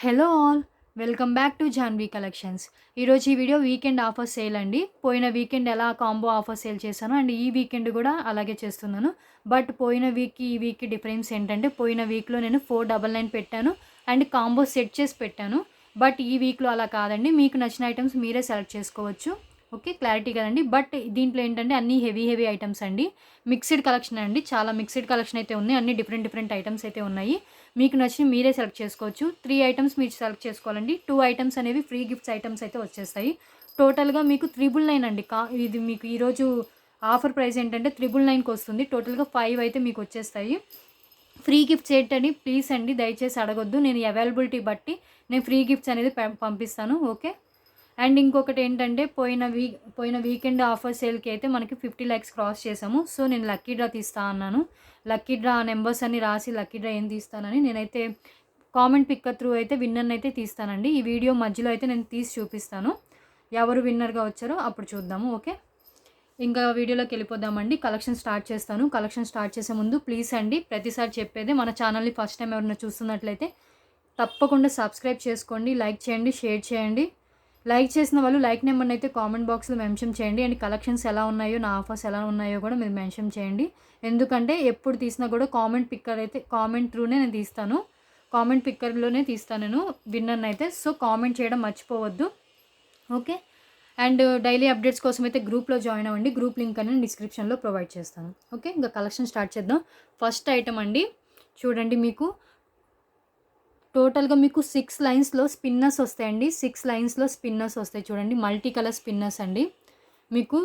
Hello all, welcome back to Janhvi collections. ఈరోజు ఈ video weekend offer sale అండి. పోయిన వీకెండ్ ఎలా కాంబో ఆఫర్ సేల్ చేశానో అండ్ ఈ వీకెండ్ కూడా అలాగే చేస్తున్నాను. బట్ పోయిన వీక్కి ఈ వీక్కి డిఫరెన్స్ ఏంటంటే, పోయిన వీక్లో నేను 499 పెట్టాను అండ్ కాంబో సెట్ చేసి పెట్టాను. బట్ ఈ వీక్లో అలా కాదండి, మీకు నచ్చిన ఐటమ్స్ మీరే సెలెక్ట్ చేసుకోవచ్చు. ఓకే, క్లారిటీ కదండి. బట్ దీంట్లో ఏంటంటే అన్నీ హెవీ ఐటమ్స్ అండి. మిక్స్డ్ కలెక్షన్ అండి, చాలా మిక్స్డ్ కలెక్షన్ అయితే ఉన్నాయి. అన్ని డిఫరెంట్ ఐటమ్స్ అయితే ఉన్నాయి. మీకు నచ్చిన మీరే సెలెక్ట్ చేసుకోవచ్చు. 3 ఐటమ్స్ మీరు సెలెక్ట్ చేసుకోవాలండి. 2 ఐటమ్స్ అనేవి ఫ్రీ గిఫ్ట్స్ ఐటమ్స్ అయితే వచ్చేస్తాయి. టోటల్గా మీకు 999 అండి. ఇది మీకు ఈరోజు ఆఫర్ ప్రైస్ ఏంటంటే 999కి వస్తుంది. టోటల్గా 5 అయితే మీకు వచ్చేస్తాయి. ఫ్రీ గిఫ్ట్స్ ఏంటండి, ప్లీజ్ అండి దయచేసి అడగొద్దు. నేను అవైలబిలిటీ బట్టి నేను ఫ్రీ గిఫ్ట్స్ అనేది పంపిస్తాను. ఓకే. అండ్ ఇంకొకటి ఏంటంటే, పోయిన వీకెండ్ ఆఫర్ సేల్కి అయితే మనకి 50 lakhs క్రాస్ చేసాము. సో నేను లక్కీ డ్రా తీస్తా అన్నాను. లక్కీ డ్రా నెంబర్స్ అన్ని రాసి లక్కీ డ్రా ఏం తీస్తానని నేనైతే కామెంట్ పిక్కర్ త్రూ అయితే విన్నర్ని అయితే తీస్తానండి. ఈ వీడియో మధ్యలో అయితే నేను తీసి చూపిస్తాను ఎవరు విన్నర్గా వచ్చారో, అప్పుడు చూద్దాము. ఓకే, ఇంకా వీడియోలోకి వెళ్ళిపోదామండి. కలెక్షన్ స్టార్ట్ చేస్తాను. కలెక్షన్ స్టార్ట్ చేసే ముందు ప్లీజ్ అండి, ప్రతిసారి చెప్పేదే, మన ఛానల్ని ఫస్ట్ టైం ఎవరైనా చూస్తున్నట్లయితే తప్పకుండా సబ్స్క్రైబ్ చేసుకోండి, లైక్ చేయండి, షేర్ చేయండి. లైక్ చేసిన వాళ్ళు లైక్ నెంబర్ని అయితే కామెంట్ బాక్స్లో మెన్షన్ చేయండి. అండ్ కలెక్షన్స్ ఎలా ఉన్నాయో, నా ఆఫర్స్ ఎలా ఉన్నాయో కూడా మీరు మెన్షన్ చేయండి. ఎందుకంటే ఎప్పుడు తీసినా కూడా కామెంట్ త్రూనే నేను తీస్తాను. కామెంట్ పిక్కర్లోనే తీస్తాను నేను విన్నర్ని అయితే. సో కామెంట్ చేయడం మర్చిపోవద్దు. ఓకే. అండ్ డైలీ అప్డేట్స్ కోసం అయితే గ్రూప్లో జాయిన్ అవ్వండి. గ్రూప్ లింక్ అనేది డిస్క్రిప్షన్లో ప్రొవైడ్ చేస్తాను. ఓకే, ఇంకా కలెక్షన్ స్టార్ట్ చేద్దాం. ఫస్ట్ ఐటమ్ అండి, చూడండి, మీకు టోటల్గా మీకు 6 లైన్స్లో స్పిన్నర్స్ వస్తాయండి. 6 లైన్స్లో స్పిన్నర్స్ వస్తాయి. చూడండి, మల్టీ కలర్ స్పిన్నర్స్ అండి. మీకు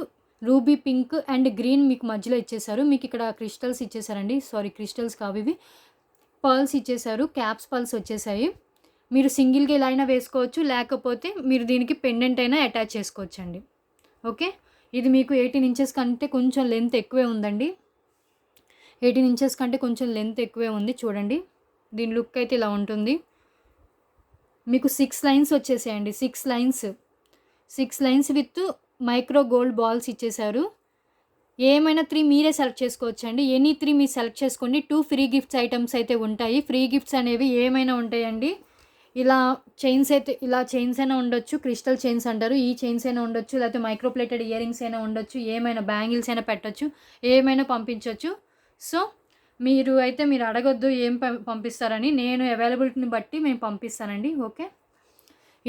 రూబీ పింక్ అండ్ గ్రీన్ మీకు మధ్యలో ఇచ్చేసారు. మీకు ఇక్కడ క్రిస్టల్స్ ఇచ్చేసారండి. సారీ, క్రిస్టల్స్ కావు ఇవి, పర్ల్స్ ఇచ్చేసారు. క్యాప్స్ పర్ల్స్ వచ్చేసాయి. మీరు సింగిల్గా ఇలా అయినా వేసుకోవచ్చు, లేకపోతే మీరు దీనికి పెండెంట్ అయినా అటాచ్ చేసుకోవచ్చు అండి. ఓకే, ఇది మీకు 18 inches కంటే కొంచెం లెంత్ ఎక్కువే ఉందండి. 18 inches కంటే కొంచెం లెంత్ ఎక్కువే ఉంది. చూడండి, దీని లుక్ అయితే ఇలా ఉంటుంది. మీకు 6 లైన్స్ వచ్చేసాయండి. 6 lines with micro gold balls ఇచ్చేసారు. ఏమైనా 3 మీరే సెలెక్ట్ చేసుకోవచ్చండి. ఎనీ 3 మీరు సెలెక్ట్ చేసుకోండి. 2 ఫ్రీ గిఫ్ట్స్ ఐటమ్స్ అయితే ఉంటాయి. ఫ్రీ గిఫ్ట్స్ అనేవి ఏమైనా ఉంటాయండి. ఇలా చైన్స్ అయినా ఉండొచ్చు, క్రిస్టల్ చైన్స్ అంటారు, ఈ చైన్స్ అయినా ఉండొచ్చు, లేకపోతే మైక్రోప్లేటెడ్ ఇయర్ రింగ్స్ అయినా ఉండొచ్చు, ఏమైనా బ్యాంగిల్స్ అయినా పెట్టచ్చు, ఏమైనా పంపించవచ్చు. సో మీరు అడగొద్దు ఏం పంపిస్తారని. నేను అవైలబిలిటీని బట్టి మేము పంపిస్తానండి. ఓకే,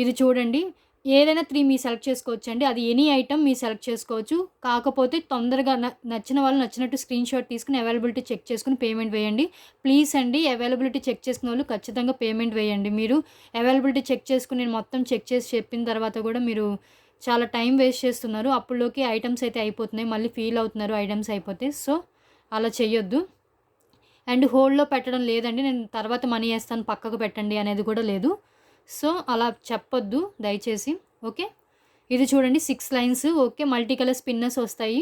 ఇది చూడండి, ఏదైనా 3 మీరు సెలెక్ట్ చేసుకోవచ్చు అండి. అది ఎనీ ఐటమ్ మీరు సెలెక్ట్ చేసుకోవచ్చు. కాకపోతే తొందరగా నచ్చిన వాళ్ళు నచ్చినట్టు స్క్రీన్ షాట్ తీసుకుని అవైలబిలిటీ చెక్ చేసుకుని పేమెంట్ వేయండి. ప్లీజ్ అండి, అవైలబిలిటీ చెక్ చేసుకున్న వాళ్ళు ఖచ్చితంగా పేమెంట్ వేయండి. మీరు అవైలబిలిటీ చెక్ చేసుకుని నేను మొత్తం చెక్ చేసి చెప్పిన తర్వాత కూడా మీరు చాలా టైం వేస్ట్ చేస్తున్నారు. అప్పుడులోకి ఐటమ్స్ అయితే అయిపోతున్నాయి, మళ్ళీ ఫీల్ అవుతున్నారు ఐటమ్స్ అయిపోతే. సో అలా చేయొద్దు. అండ్ హోల్డ్లో పెట్టడం లేదండి, నేను తర్వాత మనీ వేస్తాను పక్కకు పెట్టండి అనేది కూడా లేదు. సో అలా చెప్పొద్దు దయచేసి. ఓకే, ఇది చూడండి, 6 lines. Okay, multi colour spinners వస్తాయి.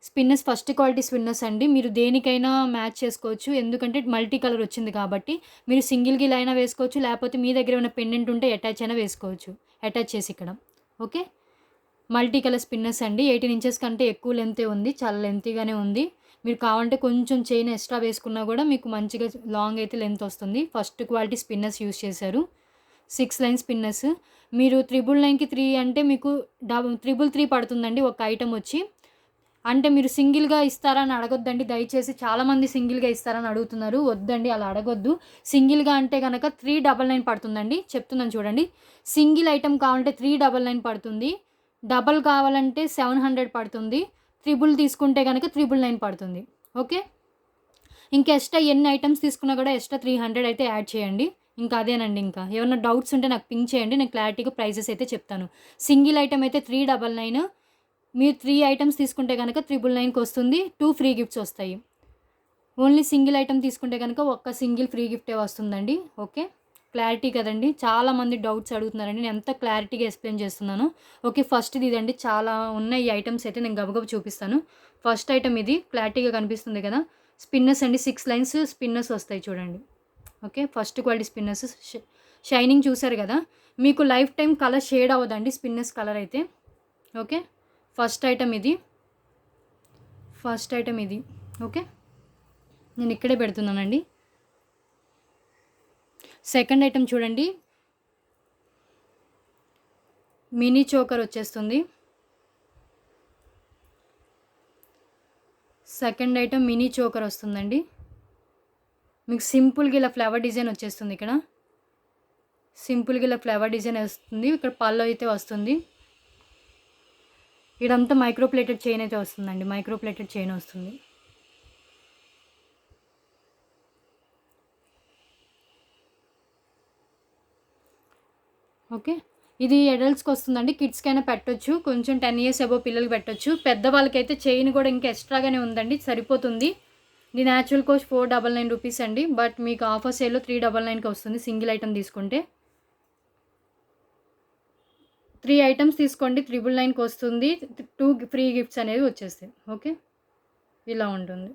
స్పిన్నర్స్ ఫస్ట్ క్వాలిటీ స్పిన్నర్స్ అండి. మీరు దేనికైనా మ్యాచ్ చేసుకోవచ్చు, ఎందుకంటే మల్టీ కలర్ వచ్చింది కాబట్టి. మీరు సింగిల్గా ఇలా అయినా వేసుకోవచ్చు, లేకపోతే మీ దగ్గర ఏమైనా పెండెంట్ ఉంటే అటాచ్ అయినా వేసుకోవచ్చు, అటాచ్ చేసి ఇక్కడ. ఓకే, మల్టీ కలర్ స్పిన్నర్స్ అండి. 18 inches కంటే ఎక్కువ లెంతే ఉంది, చాలా లెంతీగానే ఉంది. మీరు కావాలంటే కొంచెం చైన్ ఎక్స్ట్రా వేసుకున్నా కూడా మీకు మంచిగా లాంగ్ అయితే లెంత్ వస్తుంది. ఫస్ట్ క్వాలిటీ స్పిన్నర్స్ యూస్ చేశారు. 6 లైన్ స్పిన్నర్స్. మీరు 999కి 3 అంటే మీకు 333 పడుతుందండి ఒక ఐటమ్ వచ్చి. అంటే మీరు సింగిల్గా ఇస్తారని అడగొద్దండి దయచేసి. చాలామంది సింగిల్గా ఇస్తారని అడుగుతున్నారు. వద్దండి, అలా అడగొద్దు. సింగిల్గా అంటే కనుక 399 పడుతుందండి. చెప్తున్నాను చూడండి, సింగిల్ ఐటమ్ కావాలంటే 399 పడుతుంది, డబల్ కావాలంటే 700 పడుతుంది, ట్రిబుల్ తీసుకుంటే కనుక 999 పడుతుంది. ఓకే, ఇంకా ఎక్స్ట్రా ఎన్ని ఐటమ్స్ తీసుకున్నా కూడా ఎక్స్ట్రా 300 అయితే యాడ్ చేయండి. ఇంకా అదేనండి. ఇంకా ఏమైనా డౌట్స్ ఉంటే నాకు పింక్ చేయండి, నేను క్లారిటీగా ప్రైజెస్ అయితే చెప్తాను. సింగిల్ ఐటమ్ అయితే 399, మీరు 3 ఐటమ్స్ తీసుకుంటే కనుక 999కి వస్తుంది. 2 ఫ్రీ గిఫ్ట్స్ వస్తాయి. ఓన్లీ సింగిల్ ఐటమ్ తీసుకుంటే కనుక ఒక్క సింగిల్ ఫ్రీ గిఫ్టే వస్తుందండి. ఓకే, క్లారిటీ కదండి. చాలామంది డౌట్స్ అడుగుతున్నారండి, నేను ఎంత క్లారిటీగా ఎక్స్ప్లెయిన్ చేస్తున్నాను. ఓకే, ఫస్ట్ది ఇదండి. చాలా ఉన్నాయి ఈ ఐటమ్స్ అయితే, నేను గబగబ చూపిస్తాను. ఫస్ట్ ఐటమ్ ఇది క్లారిటీగా కనిపిస్తుంది కదా, స్పిన్నర్స్ అండి. 6 లైన్స్ స్పిన్నర్స్ వస్తాయి చూడండి. Okay, first quality spinners. Shining చూసారు కదా, మీకు లైఫ్ టైం కలర్ షేడ్ అవ్వదండి స్పిన్నర్స్ కలర్ అయితే. ఓకే, ఫస్ట్ ఐటమ్ ఇది. ఓకే, నేను ఇక్కడే పెడుతున్నానండి. సెకండ్ ఐటమ్ చూడండి, మినీ చోకర్ వచ్చేస్తుంది. సెకండ్ ఐటమ్ మినీ చోకర్ వస్తుందండి. మీకు సింపుల్గా ఇలా ఫ్లవర్ డిజైన్ వచ్చేస్తుంది. ఇక్కడ సింపుల్గా ఇలా ఫ్లవర్ డిజైన్ వస్తుంది. ఇక్కడ పళ్ళు అయితే వస్తుంది. ఇదంతా మైక్రో ప్లేటెడ్ చైన్ అయితే వస్తుందండి. మైక్రో ప్లేటెడ్ చైన్ వస్తుంది. ఓకే, ఇది అడల్ట్స్కి వస్తుందండి. కిడ్స్కైనా పెట్టొచ్చు, కొంచెం 10 years అబోవ్ పిల్లలకి పెట్టొచ్చు. పెద్దవాళ్ళకైతే చైన్ కూడా ఇంకా ఎక్స్ట్రాగానే ఉందండి, సరిపోతుంది. ఇది న్యాచురల్ కాస్ట్ 499 రూపీస్ అండి. బట్ మీకు ఆఫర్ సేల్లో 399కి వస్తుంది సింగిల్ ఐటమ్ తీసుకుంటే. 3 ఐటమ్స్ తీసుకోండి 999కి వస్తుంది. 2 ఫ్రీ గిఫ్ట్స్ అనేవి వచ్చేస్తాయి. ఓకే, ఇలా ఉంటుంది.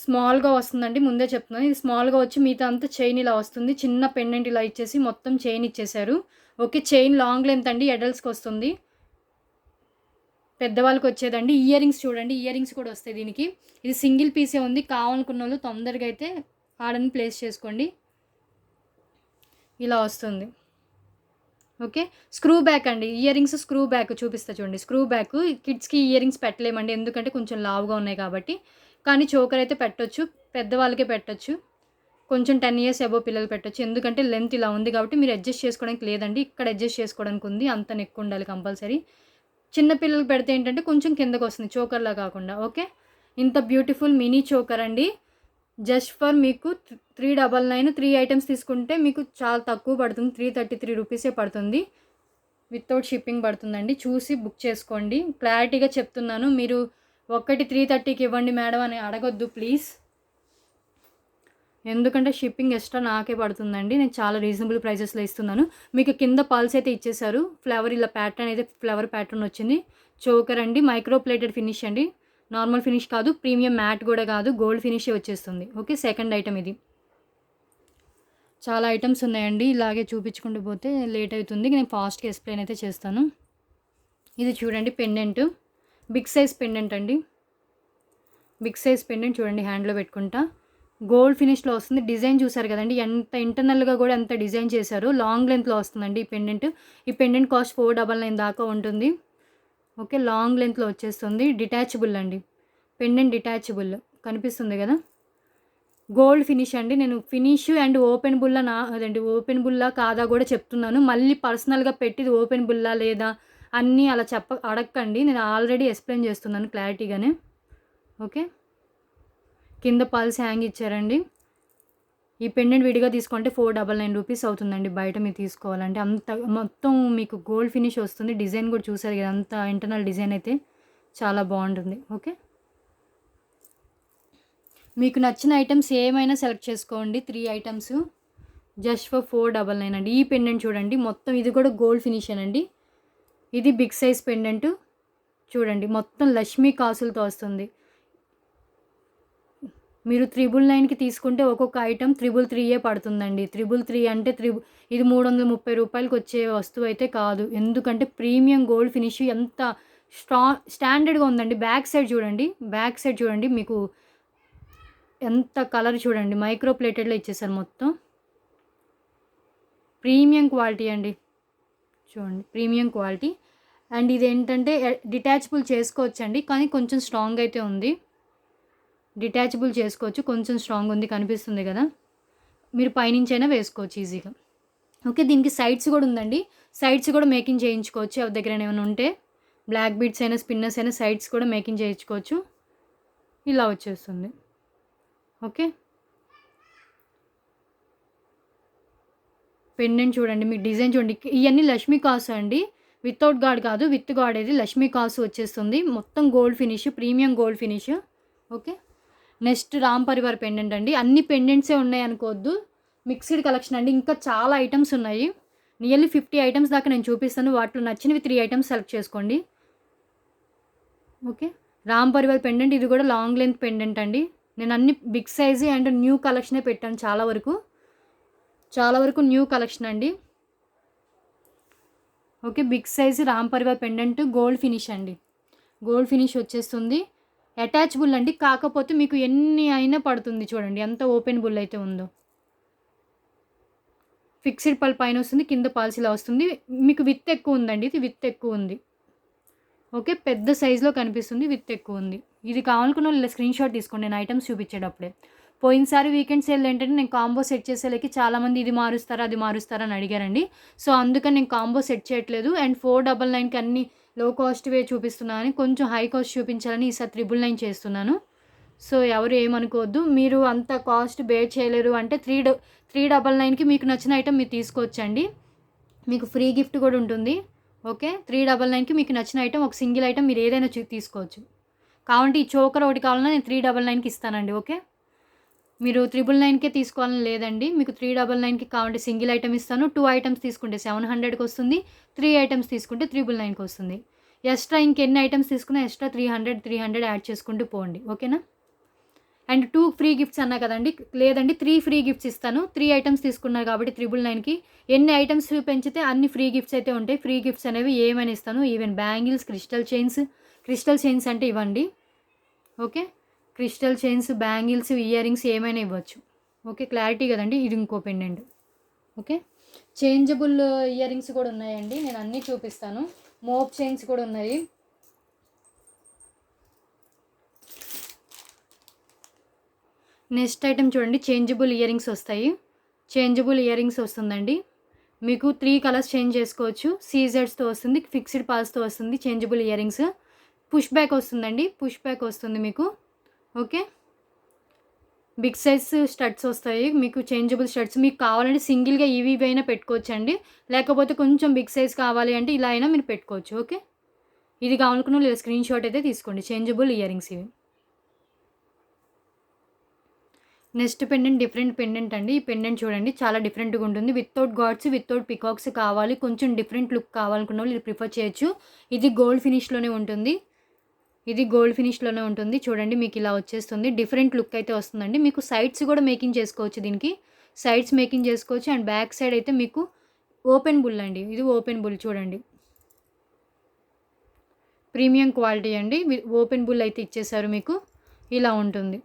స్మాల్గా వస్తుందండి, ముందే చెప్తున్నాను. ఇది స్మాల్గా వచ్చి మిగతా అంతా చైన్ ఇలా వస్తుంది. చిన్న పెండెంట్ ఇలా ఇచ్చేసి మొత్తం చైన్ ఇచ్చేసారు. ఓకే, చైన్ లాంగ్ లెంత్ అండి, అడల్ట్స్కి వస్తుంది. పెద్దవాళ్ళకి వచ్చేదండి. ఇయర్ రింగ్స్ చూడండి, ఇయర్ రింగ్స్ కూడా వస్తాయి దీనికి. ఇది సింగిల్ పీసే ఉంది. కావాలనుకున్న వాళ్ళు తొందరగా అయితే ఆర్డర్ని ప్లేస్ చేసుకోండి. ఇలా వస్తుంది. ఓకే, స్క్రూ బ్యాక్ అండి. ఇయర్ రింగ్స్ స్క్రూ బ్యాక్ చూపిస్తా చూడండి. Screw back. కిడ్స్కి ఇయర్ రింగ్స్ పెట్టలేమండి, ఎందుకంటే కొంచెం లావుగా ఉన్నాయి కాబట్టి. కానీ చోకర్ అయితే పెట్టొచ్చు, పెద్దవాళ్ళకే పెట్టొచ్చు. కొంచెం 10 years అబోవ్ పిల్లలు పెట్టొచ్చు, ఎందుకంటే లెంత్ ఇలా ఉంది కాబట్టి. మీరు అడ్జస్ట్ చేసుకోవడానికి లేదండి, ఇక్కడ అడ్జస్ట్ చేసుకోవడానికి ఉంది. అంత నెక్ ఉండాలి కంపల్సరీ. చిన్న పిల్లలకి పెడితే ఏంటంటే కొంచెం కిందకు వస్తుంది, చోకర్లా కాకుండా. ఓకే, ఇంత బ్యూటిఫుల్ మినీ చోకర్ అండి. జస్ట్ ఫర్ మీకు 399. 3 ఐటమ్స్ తీసుకుంటే మీకు చాలా తక్కువ పడుతుంది, 333 రూపీసే పడుతుంది. వితౌట్ షిప్పింగ్ పడుతుందండి. చూసి బుక్ చేసుకోండి. క్లారిటీగా చెప్తున్నాను, మీరు ఒకటి 330కి ఇవ్వండి మేడం అని అడగొద్దు ప్లీజ్. ఎందుకంటే షిప్పింగ్ ఎక్స్ట్రా నాకే పడుతుందండి. నేను చాలా రీజనబుల్ ప్రైజెస్లో ఇస్తున్నాను. మీకు కింద పల్స్ అయితే ఇచ్చేసారు. ఫ్లవర్ ఇలా ప్యాటర్న్ అయితే ఫ్లవర్ ప్యాటర్న్ వచ్చింది. చోకర్ అండి, మైక్రో ప్లేటెడ్ ఫినిష్ అండి. నార్మల్ ఫినిష్ కాదు, ప్రీమియం మ్యాట్ కూడా కాదు, గోల్డ్ ఫినిషే వచ్చేస్తుంది. ఓకే, సెకండ్ ఐటమ్ ఇది. చాలా ఐటమ్స్ ఉన్నాయండి, ఇలాగే చూపించుకుంటూ పోతే లేట్ అవుతుంది. నేను ఫాస్ట్గా ఎక్స్ప్లెయిన్ అయితే చేస్తాను. ఇది చూడండి పెండెంట్, బిగ్ సైజ్ పెండెంట్ అండి. బిగ్ సైజ్ పెండెంట్ చూడండి, హ్యాండ్లో పెట్టుకుంటా. గోల్డ్ ఫినిష్లో వస్తుంది. డిజైన్ చూసారు కదండి, ఎంత ఇంటర్నల్గా కూడా ఎంత డిజైన్ చేశారు. లాంగ్ లెంత్లో వస్తుందండి ఈ పెండెంట్. ఈ పెండెంట్ కాస్ట్ 499 దాకా ఉంటుంది. ఓకే, లాంగ్ లెంత్లో వచ్చేస్తుంది. డిటాచబుల్ అండి, పెండెంట్ డిటాచబుల్, కనిపిస్తుంది కదా. గోల్డ్ ఫినిష్ అండి. నేను ఫినిష్ అండ్ ఓపెన్ బుల్లా అదండి, ఓపెన్ బుల్లా కాదా కూడా చెప్తున్నాను. మళ్ళీ పర్సనల్గా పెట్టిది ఓపెన్ బుల్లా లేదా అన్నీ అలా అడగండి. నేను ఆల్రెడీ ఎక్స్ప్లెయిన్ చేస్తున్నాను క్లారిటీగానే. ఓకే, కింద పల్స్ హ్యాంగ్ ఇచ్చారండి. ఈ పెండెంట్ విడిగా తీసుకుంటే 499 రూపీస్ అవుతుందండి బయట మీరు తీసుకోవాలంటే. అంత మొత్తం మీకు గోల్డ్ ఫినిష్ వస్తుంది. డిజైన్ కూడా చూసారు కదా, అంత ఇంటర్నల్ డిజైన్ అయితే చాలా బాగుంటుంది. ఓకే, మీకు నచ్చిన ఐటమ్స్ ఏమైనా సెలెక్ట్ చేసుకోండి. 3 ఐటమ్స్ జస్ట్ ఫర్ 499 అండి. ఈ పెండెంట్ చూడండి, మొత్తం ఇది కూడా గోల్డ్ ఫినిష్ అండి. ఇది బిగ్ సైజ్ పెండెంట్ చూడండి, మొత్తం లక్ష్మీ కాసులతో వస్తుంది. మీరు 999కి తీసుకుంటే ఒక్కొక్క ఐటమ్ 333 పడుతుందండి. 333 అంటే ఇది 330 రూపాయలకి వచ్చే వస్తువు అయితే కాదు. ఎందుకంటే ప్రీమియం గోల్డ్ ఫినిష్ ఎంత స్టాండర్డ్గా ఉందండి. బ్యాక్ సైడ్ చూడండి, మీకు ఎంత కలర్ చూడండి, మైక్రో ప్లేటెడ్లో ఇచ్చేసారు మొత్తం. ప్రీమియం క్వాలిటీ అండి, చూడండి ప్రీమియం క్వాలిటీ. అండ్ ఇది ఏంటంటే డిటాచబుల్ చేసుకోవచ్చండి, కానీ కొంచెం స్ట్రాంగ్ అయితే ఉంది. డిటాచబుల్ చేసుకోవచ్చు, కొంచెం స్ట్రాంగ్ ఉంది, కనిపిస్తుంది కదా. మీరు పైనుంచి అయినా వేసుకోవచ్చు ఈజీగా. ఓకే, దీనికి సైడ్స్ కూడా ఉందండి. సైడ్స్ కూడా మేకింగ్ చేయించుకోవచ్చు, ఎవరి దగ్గర ఏమైనా ఉంటే. బ్లాక్ బీడ్స్ అయినా స్పిన్నర్స్ అయినా సైడ్స్ కూడా మేకింగ్ చేయించుకోవచ్చు. ఇలా వచ్చేస్తుంది. ఓకే, పెండెంట్ చూడండి, మీకు డిజైన్ చూడండి. ఇవన్నీ లక్ష్మీ కాసు అండి, వితౌట్ గాడ్ కాదు, విత్ గాడ్. ఇది లక్ష్మీ కాసు వచ్చేస్తుంది. మొత్తం gold finish, premium gold finish. Okay, next Ram Parivar pendant అండి. అన్ని పెండెంట్సే ఉన్నాయి అనుకోవద్దు, మిక్స్డ్ కలెక్షన్ అండి. ఇంకా చాలా ఐటమ్స్ ఉన్నాయి, నియర్లీ 50 ఐటమ్స్ దాకా నేను చూపిస్తాను. వాటిలో నచ్చినవి 3 ఐటమ్స్ సెలెక్ట్ చేసుకోండి. Okay, Ram Parivar pendant. ఇది కూడా లాంగ్ లెంత్ పెండెంట్ అండి. నేను అన్ని బిగ్ సైజు అండ్ న్యూ కలెక్షనే పెట్టాను, చాలా వరకు న్యూ కలెక్షన్ అండి. Okay, big size Ram Parivar pendant gold finish అండి. గోల్డ్ ఫినిష్ వచ్చేస్తుంది. అటాచబుల్ అండి, కాకపోతే మీకు ఎన్ని అయినా పడుతుంది. చూడండి ఎంత ఓపెన్ బుల్ అయితే ఉందో. ఫిక్స్డ్ పల్ పైన వస్తుంది, కింద పల్స్ ఇలా వస్తుంది. మీకు విత్ ఎక్కువ ఉందండి, ఇది విత్ ఎక్కువ ఉంది. ఓకే, పెద్ద సైజులో కనిపిస్తుంది, విత్ ఎక్కువ ఉంది. ఇది కావాలనుకున్న ఇలా స్క్రీన్ షాట్ తీసుకోండి నేను ఐటమ్స్ చూపించేటప్పుడే. పోయినసారి వీకెండ్ సేల్ ఏంటంటే నేను కాంబో సెట్ చేసేలకి చాలామంది ఇది మారుస్తారా అది మారుస్తారా అని అడిగారండి. సో అందుకని నేను కాంబో సెట్ చేయట్లేదు. అండ్ 499కి అన్ని లో కాస్ట్వే చూపిస్తున్నాను, కొంచెం హై కాస్ట్ చూపించాలని ఈసారి 999 చేస్తున్నాను. సో ఎవరు ఏమనుకోవద్దు. మీరు అంత కాస్ట్ బేర్ చేయలేరు అంటే 399కి మీకు నచ్చిన ఐటమ్ మీరు తీసుకోవచ్చండి. మీకు ఫ్రీ గిఫ్ట్ కూడా ఉంటుంది. ఓకే, 399కి మీకు నచ్చిన ఐటమ్ ఒక సింగిల్ ఐటమ్ మీరు ఏదైనా తీసుకోవచ్చు. కావాలంటే ఈ చోకర్ ఒకటి కావాలన్నా నేను 399కి ఇస్తానండి. ఓకే, మీరు 999కే తీసుకోవాలని లేదండి. మీకు 399కి కావాలంటే సింగిల్ ఐటమ్ ఇస్తాను. 2 ఐటమ్స్ తీసుకుంటే 700కి వస్తుంది. 3 ఐటమ్స్ తీసుకుంటే 999కి వస్తుంది. ఎక్స్ట్రా ఇంకెన్ని ఐటమ్స్ తీసుకున్నా ఎక్స్ట్రా 300 యాడ్ చేసుకుంటూ పోండి. ఓకేనా. అండ్ 2 ఫ్రీ గిఫ్ట్స్ అన్నా కదండి, లేదండి 3 ఫ్రీ గిఫ్ట్స్ ఇస్తాను. 3 ఐటమ్స్ తీసుకున్నారు కాబట్టి 999కి ఎన్ని ఐటమ్స్ పెంచితే అన్ని ఫ్రీ గిఫ్ట్స్ అయితే ఉంటాయి. ఫ్రీ గిఫ్ట్స్ అనేవి ఏమైనా ఇస్తాను. ఈవెన్ బ్యాంగిల్స్, క్రిస్టల్ చైన్స్ అంటే ఇవ్వండి. Okay, crystal chains, bangles, ear rings ఏమైనా ఇవ్వచ్చు. ఓకే, క్లారిటీ కదండి. ఇది ఇంకో pendant. Okay, changeable ear rings కూడా ఉన్నాయండి, నేను అన్నీ చూపిస్తాను. మోప్ చైన్స్ కూడా ఉన్నాయి. నెక్స్ట్ ఐటమ్ చూడండి, చేంజబుల్ ఇయర్ రింగ్స్ వస్తాయి. చేంజబుల్ ఇయర్ రింగ్స్ వస్తుందండి. మీకు 3 కలర్స్ చేంజ్ చేసుకోవచ్చు. సీజర్స్తో వస్తుంది, ఫిక్స్డ్ పాల్స్తో వస్తుంది. Changeable ear rings push back వస్తుందండి, పుష్ బ్యాక్ వస్తుంది మీకు. ఓకే, బిగ్ సైజ్ స్టడ్స్ వస్తాయి మీకు, చేంజబుల్ స్టడ్స్. మీకు కావాలంటే సింగిల్గా ఇవి అయినా పెట్టుకోవచ్చండి, లేకపోతే కొంచెం బిగ్ సైజ్ కావాలి అంటే ఇలా అయినా మీరు పెట్టుకోవచ్చు. ఓకే, ఇది కావాలనుకున్న లేదా స్క్రీన్ షాట్ అయితే తీసుకోండి. చేంజబుల్ ఇయర్ రింగ్స్ ఇవి. నెక్స్ట్ పెండెంట్ డిఫరెంట్ పెండెంట్ అండి. ఈ పెండెంట్ చూడండి చాలా డిఫరెంట్గా ఉంటుంది. వితౌట్ గాడ్స్, వితౌట్ పికాక్స్ కావాలి, కొంచెం డిఫరెంట్ లుక్ కావాలనుకున్న వాళ్ళు ఇది ప్రిఫర్ చేయొచ్చు. ఇది గోల్డ్ ఫినిష్లోనే ఉంటుంది. చూడండి మీకు ఇలా వచ్చేస్తుంది. డిఫరెంట్ లుక్ అయితే వస్తుందండి. మీకు సైడ్స్ కూడా మేకింగ్ చేసుకోవచ్చు, దీనికి సైడ్స్ మేకింగ్ చేసుకోవచ్చు. అండ్ బ్యాక్ సైడ్ అయితే మీకు ఓపెన్ బుల్ అండి, ఇది ఓపెన్ బుల్ చూడండి, ప్రీమియం క్వాలిటీ అండి. ఓపెన్ బుల్ అయితే ఇచ్చేసారు మీకు, ఇలా ఉంటుంది.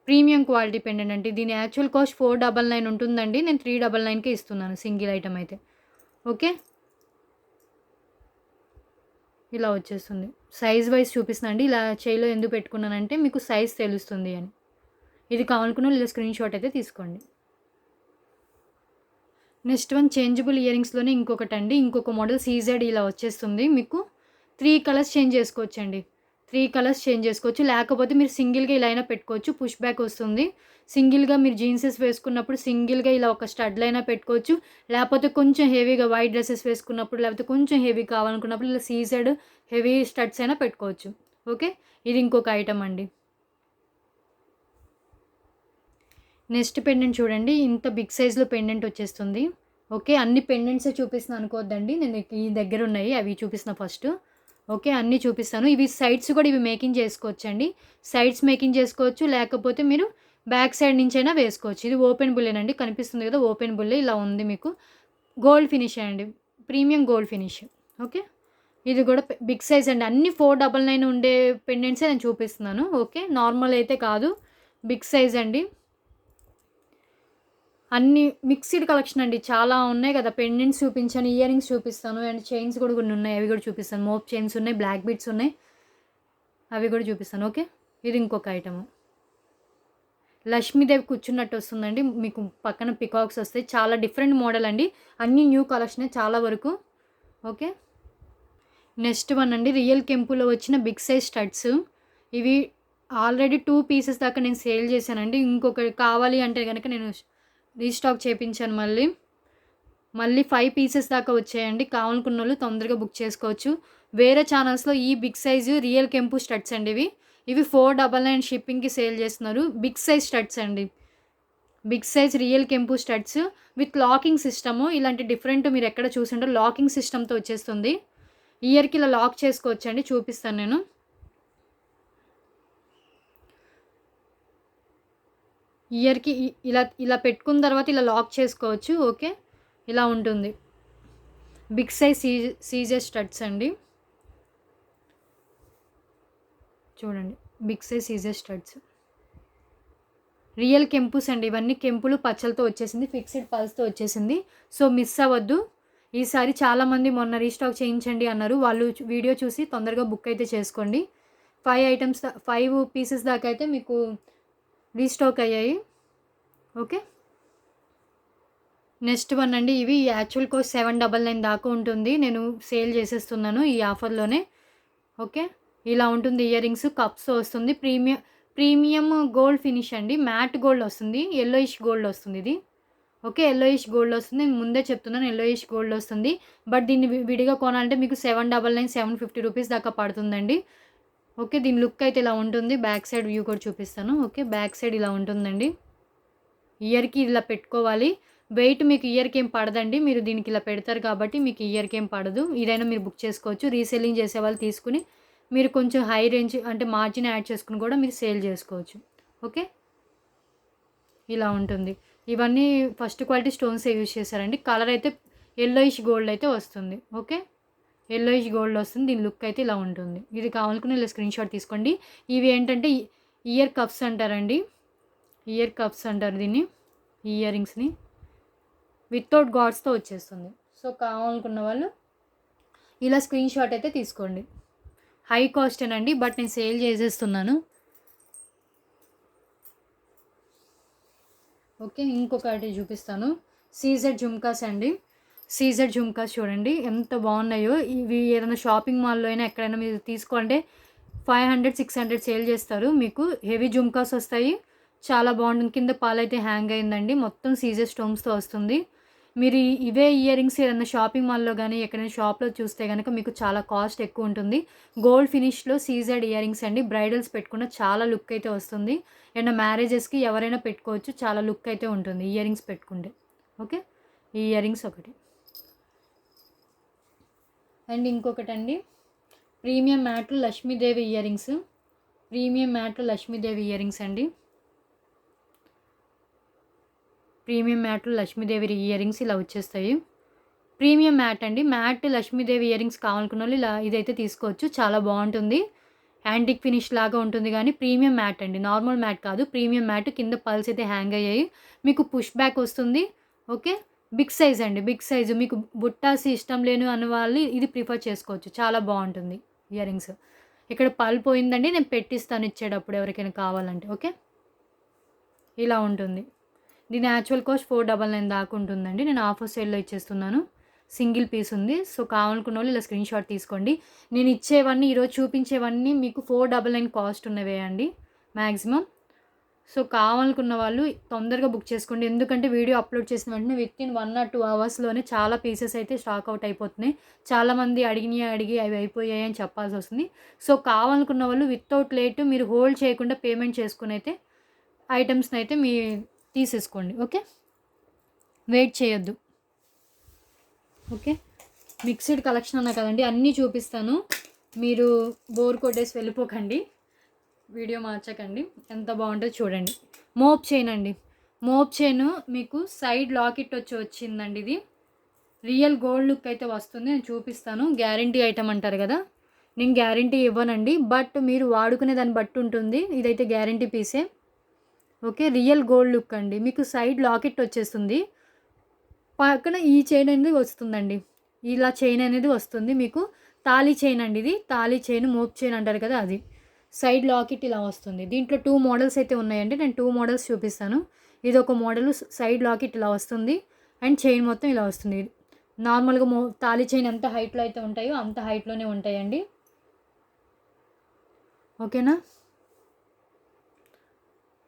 ప్రీమియం క్వాలిటీ పెండెంట్ అంటే దీని యాక్చువల్ కాస్ట్ 499 ఉంటుందండి, నేను 399కే ఇస్తున్నాను సింగిల్ ఐటమ్ అయితే. ఓకే, ఇలా వచ్చేస్తుంది. సైజ్ వైజ్ చూపిస్తుందండి. ఇలా చేయిలో ఎందుకు పెట్టుకున్నానంటే మీకు సైజ్ తెలుస్తుంది అని. ఇది కావాలనుకున్న లేదా స్క్రీన్ షాట్ అయితే తీసుకోండి. నెక్స్ట్ వన్ చేంజబుల్ ఇయర్ రింగ్స్లోనే ఇంకొకటి అండి, ఇంకొక మోడల్ సీజెడ్ ఇలా వచ్చేస్తుంది మీకు. 3 కలర్స్ చేంజ్ చేసుకోవచ్చండి, 3 కలర్స్ చేంజ్ చేసుకోవచ్చు. లేకపోతే మీరు సింగిల్గా ఇలా అయినా పెట్టుకోవచ్చు, పుష్ బ్యాక్ వస్తుంది. సింగిల్గా మీరు జీన్సెస్ వేసుకున్నప్పుడు సింగిల్గా ఇలా ఒక స్టడ్లు అయినా పెట్టుకోవచ్చు. లేకపోతే కొంచెం హెవీగా వైట్ డ్రెస్సెస్ వేసుకున్నప్పుడు, లేకపోతే కొంచెం హెవీ కావాలనుకున్నప్పుడు ఇలా సీజెడ్ హెవీ స్టడ్స్ అయినా పెట్టుకోవచ్చు. ఓకే, ఇది ఇంకొక ఐటమ్ అండి. నెక్స్ట్ పెండెంట్ చూడండి, ఇంత బిగ్ సైజ్లో పెండెంట్ వచ్చేస్తుంది. ఓకే, అన్ని పెండెంట్సే చూపిస్తున్నాను అనుకోవద్దండి, నేను ఈ దగ్గర ఉన్నాయి అవి చూపిస్తున్నా ఫస్ట్. ఓకే, అన్నీ చూపిస్తాను. ఇవి సైడ్స్ కూడా ఇవి మేకింగ్ చేసుకోవచ్చండి, సైడ్స్ మేకింగ్ చేసుకోవచ్చు. లేకపోతే మీరు బ్యాక్ సైడ్ నుంచి అయినా వేసుకోవచ్చు. ఇది ఓపెన్ బుల్లేనండి, కనిపిస్తుంది కదా ఓపెన్ బుల్లే, ఇలా ఉంది మీకు. గోల్డ్ ఫినిష్ అండి, ప్రీమియం గోల్డ్ ఫినిష్. ఓకే, ఇది కూడా బిగ్ సైజ్ అండి. అన్ని 499 ఉండే పెండెంట్సే నేను చూపిస్తున్నాను. ఓకే, నార్మల్ అయితే కాదు, బిగ్ సైజ్ అండి. అన్ని మిక్స్డ్ కలెక్షన్ అండి, చాలా ఉన్నాయి కదా. పెండెంట్స్ చూపించాను, ఇయర్ రింగ్స్ చూపిస్తాను, అండ్ చైన్స్ కూడా కొన్ని ఉన్నాయి, అవి కూడా చూపిస్తాను. మోప్ చైన్స్ ఉన్నాయి, బ్లాక్ బీడ్స్ ఉన్నాయి, అవి కూడా చూపిస్తాను. ఓకే, ఇది ఇంకొక ఐటమ్. లక్ష్మీదేవి కూర్చున్నట్టు వస్తుందండి, మీకు పక్కన పికాక్స్ వస్తాయి. చాలా డిఫరెంట్ మోడల్ అండి, అన్ని న్యూ కలెక్షనే చాలా వరకు. ఓకే, నెక్స్ట్ వన్ అండి, రియల్ కెంపులో వచ్చిన బిగ్ సైజ్ స్టడ్స్. ఇవి ఆల్రెడీ 2 పీసెస్ దాకా నేను సేల్ చేశానండి. ఇంకొకటి కావాలి అంటే కనుక నేను రీస్టాక్ చేయించాను. మళ్ళీ 5 పీసెస్ దాకా వచ్చాయండి. కావాలనుకున్న వాళ్ళు తొందరగా బుక్ చేసుకోవచ్చు. వేరే ఛానల్స్లో ఈ బిగ్ సైజు రియల్ కెంపు స్టడ్స్ అండి, ఇవి 499 షిప్పింగ్కి సేల్ చేస్తున్నారు. బిగ్ సైజ్ స్టడ్స్ అండి, బిగ్ సైజ్ రియల్ కెంపు స్టడ్స్ విత్ లాకింగ్ సిస్టము. ఇలాంటి డిఫరెంట్ మీరు ఎక్కడ చూసింటారో లాకింగ్ సిస్టమ్తో వచ్చేస్తుంది. ఇయర్కి ఇలా లాక్ చేసుకోవచ్చండి, చూపిస్తాను నేను. ఇయర్కి ఇలా ఇలా పెట్టుకున్న తర్వాత ఇలా లాక్ చేసుకోవచ్చు. ఓకే, ఇలా ఉంటుంది. బిగ్ సైజ్ సీజర్ స్టడ్స్ అండి, చూడండి బిగ్ సైజ్ సీజర్ స్టడ్స్. రియల్ కెంపుస్ అండి ఇవన్నీ. కెంపులు పచ్చలతో వచ్చేసింది, ఫిక్స్డ్ పల్స్తో వచ్చేసింది. సో మిస్ అవ్వద్దు. ఈసారి చాలామంది మొన్న రీస్టాక్ చేయించండి అన్నారు, వాళ్ళు వీడియో చూసి తొందరగా బుక్ అయితే చేసుకోండి. 5 పీసెస్ దాకా అయితే మీకు రీస్టాక్ అయ్యాయి. ఓకే, నెక్స్ట్ వన్ అండి. ఇవి యాక్చువల్ కాస్ట్ 799 దాకా ఉంటుంది, నేను సేల్ చేసేస్తున్నాను ఈ ఆఫర్లోనే. ఓకే, ఇలా ఉంటుంది. ఇయర్ రింగ్స్, కప్స్ వస్తుంది. ప్రీమియం గోల్డ్ ఫినిష్ అండి, మ్యాట్ గోల్డ్ వస్తుంది, ఎల్లోయిష్ గోల్డ్ వస్తుంది ఇది. ఓకే, ఎల్లోయిష్ గోల్డ్ వస్తుంది, నేను ముందే చెప్తున్నాను ఎల్లోయిష్ గోల్డ్ వస్తుంది. బట్ దీన్ని విడిగా కొనాలంటే మీకు 799, 750 రూపీస్ దాకా పడుతుందండి. ఓకే, దీని లుక్ అయితే ఇలా ఉంటుంది. బ్యాక్ సైడ్ వ్యూ కూడా చూపిస్తాను. ఓకే, బ్యాక్ సైడ్ ఇలా ఉంటుందండి. ఇయర్కి ఇలా పెట్టుకోవాలి. వెయిట్ మీకు ఇయర్కి ఏం పడదండి, మీరు దీనికి ఇలా పెడతారు కాబట్టి మీకు ఇయర్కి ఏం పడదు. ఇదైనా మీరు బుక్ చేసుకోవచ్చు. రీసెల్లింగ్ చేసే వాళ్ళు తీసుకుని మీరు కొంచెం హై రేంజ్ అంటే మార్జిన్ యాడ్ చేసుకుని కూడా మీరు సేల్ చేసుకోవచ్చు. ఓకే, ఇలా ఉంటుంది. ఇవన్నీ ఫస్ట్ క్వాలిటీ స్టోన్స్ యూజ్ చేశారండి. కలర్ అయితే ఎల్లోయిష్ గోల్డ్ అయితే వస్తుంది. ఓకే, ఎల్లోయిష్ గోల్డ్ వస్తుంది. దీని లుక్ అయితే ఇలా ఉంటుంది. ఇది కావాలనుకుని ఇలా స్క్రీన్ షాట్ తీసుకోండి. ఇవి ఏంటంటే ఇయర్ కప్స్ అంటారండి, ఇయర్ కప్స్ అంటారు దీన్ని. ఈ ఇయర్ రింగ్స్ని వితౌట్ గాడ్స్తో వచ్చేస్తుంది. సో కావాలనుకున్న వాళ్ళు ఇలా స్క్రీన్ షాట్ అయితే తీసుకోండి. హై కాస్టేనండి, బట్ నేను సేల్ చేసేస్తున్నాను. ఓకే, ఇంకొకటి చూపిస్తాను. సీజెడ్ జుమ్కాస్ అండి. సీజెడ్ జుమ్కాస్ చూడండి ఎంత బాగున్నాయో. ఇవి ఏదైనా షాపింగ్ మాల్లో అయినా ఎక్కడైనా మీరు తీసుకోండి 500, 600 సేల్ చేస్తారు. మీకు హెవీ జుమ్కాస్ వస్తాయి, చాలా బాగుంటుంది. కింద పాలైతే హ్యాంగ్ అయిందండి, మొత్తం సీజెడ్ స్టోన్స్తో వస్తుంది. మీరు ఇవే ఇయర్ రింగ్స్ ఏదైనా షాపింగ్ మాల్లో కానీ ఎక్కడైనా షాప్లో చూస్తే కనుక మీకు చాలా కాస్ట్ ఎక్కువ ఉంటుంది. గోల్డ్ ఫినిష్లో సీజెడ్ ఇయర్ రింగ్స్ అండి. బ్రైడల్స్ పెట్టుకున్న చాలా లుక్ అయితే వస్తుంది. ఏదైనా మ్యారేజెస్కి ఎవరైనా పెట్టుకోవచ్చు, చాలా లుక్ అయితే ఉంటుంది ఇయర్ రింగ్స్ పెట్టుకుంటే. ఓకే, ఈ ఇయర్ రింగ్స్ ఒకటి. అండ్ ఇంకొకటి అండి, ప్రీమియం మ్యాట్లు లక్ష్మీదేవి ఇయర్ రింగ్స్. ప్రీమియం మ్యాట్లు లక్ష్మీదేవి ఇయర్ రింగ్స్ అండి. ప్రీమియం మ్యాట్లు లక్ష్మీదేవి ఇయర్ రింగ్స్ ఇలా వచ్చేస్తాయి. ప్రీమియం మ్యాట్ అండి, మ్యాట్ లక్ష్మీదేవి ఇయర్ రింగ్స్ కావాలనుకున్న వాళ్ళు ఇలా ఇదైతే తీసుకోవచ్చు, చాలా బాగుంటుంది. యాంటిక్ ఫినిష్ లాగా ఉంటుంది కానీ ప్రీమియం మ్యాట్ అండి, నార్మల్ మ్యాట్ కాదు. Premium matte. కింద పల్స్ అయితే హ్యాంగ్ అయ్యాయి, మీకు పుష్ బ్యాక్ వస్తుంది. ఓకే, బిగ్ సైజ్ అండి, బిగ్ సైజు. మీకు బుట్టాసి ఇష్టం లేను అన్న వాళ్ళు ఇది ప్రిఫర్ చేసుకోవచ్చు, చాలా బాగుంటుంది ఇయర్ రింగ్స్. ఇక్కడ పల్ పోయిందండి, నేను పెట్టిస్తాను ఇచ్చేటప్పుడు ఎవరికైనా కావాలంటే. ఓకే, ఇలా ఉంటుంది. దీని యాక్చువల్ కాస్ట్ 499 దాకా ఉంటుందండి, నేను ఆఫర్ సేల్లో ఇచ్చేస్తున్నాను. సింగిల్ పీస్ ఉంది. సో కావాలనుకున్న వాళ్ళు ఇలా స్క్రీన్ షాట్ తీసుకోండి. నేను ఇచ్చేవన్నీ ఈరోజు చూపించేవన్నీ మీకు 499 కాస్ట్ ఉన్నవే అండి మ్యాక్సిమం. సో కావాలనుకున్న వాళ్ళు తొందరగా బుక్ చేసుకోండి, ఎందుకంటే వీడియో అప్లోడ్ చేసిన వెంటనే వితిన్ 1 or 2 అవర్స్లోనే చాలా పీసెస్ అయితే స్టాక్ అవుట్ అయిపోతున్నాయి. చాలామంది అడిగి అవి అయిపోయాయి అని చెప్పాల్సి వస్తుంది. సో కావాలనుకున్న వాళ్ళు వితౌట్ లేట్ మీరు హోల్డ్ చేయకుండా పేమెంట్ చేసుకుని అయితే ఐటమ్స్ని అయితే మీ తీసేసుకోండి. ఓకే, వెయిట్ చేయొద్దు. ఓకే, మిక్స్డ్ కలెక్షన్ అన్నా కదండి, అన్నీ చూపిస్తాను. మీరు బోర్ కొట్టేసి వెళ్ళిపోకండి, వీడియో మార్చకండి. ఎంత బాగుంటుందో చూడండి. మోప్ చైన్ అండి, మోప్ చైన్ మీకు సైడ్ లాకెట్ వచ్చిందండి. ఇది రియల్ గోల్డ్ లుక్ అయితే వస్తుంది, నేను చూపిస్తాను. గ్యారంటీ ఐటమ్ అంటారు కదా, నేను గ్యారంటీ ఇవ్వనండి, బట్ మీరు వాడుకునే దాన్ని బట్టి ఉంటుంది. ఇదైతే గ్యారంటీ పీసే. ఓకే, రియల్ గోల్డ్ లుక్ అండి. మీకు సైడ్ లాకెట్ వచ్చేస్తుంది, పక్కన ఈ చైన్ అనేది వస్తుందండి. ఇలా చైన్ అనేది వస్తుంది మీకు. తాళీ చైన్ అండి ఇది, తాళీ చైన్, మోప్ చైన్ అంటారు కదా అది. సైడ్ లాకెట్ ఇలా వస్తుంది. దీంట్లో 2 మోడల్స్ అయితే ఉన్నాయండి, నేను 2 మోడల్స్ చూపిస్తాను. ఇది ఒక మోడల్, సైడ్ లాకెట్ ఇలా వస్తుంది అండ్ చైన్ మొత్తం ఇలా వస్తుంది. నార్మల్గా తాళీ చైన్ ఎంత హైట్లో అయితే ఉంటాయో అంత హైట్లోనే ఉంటాయండి. ఓకేనా.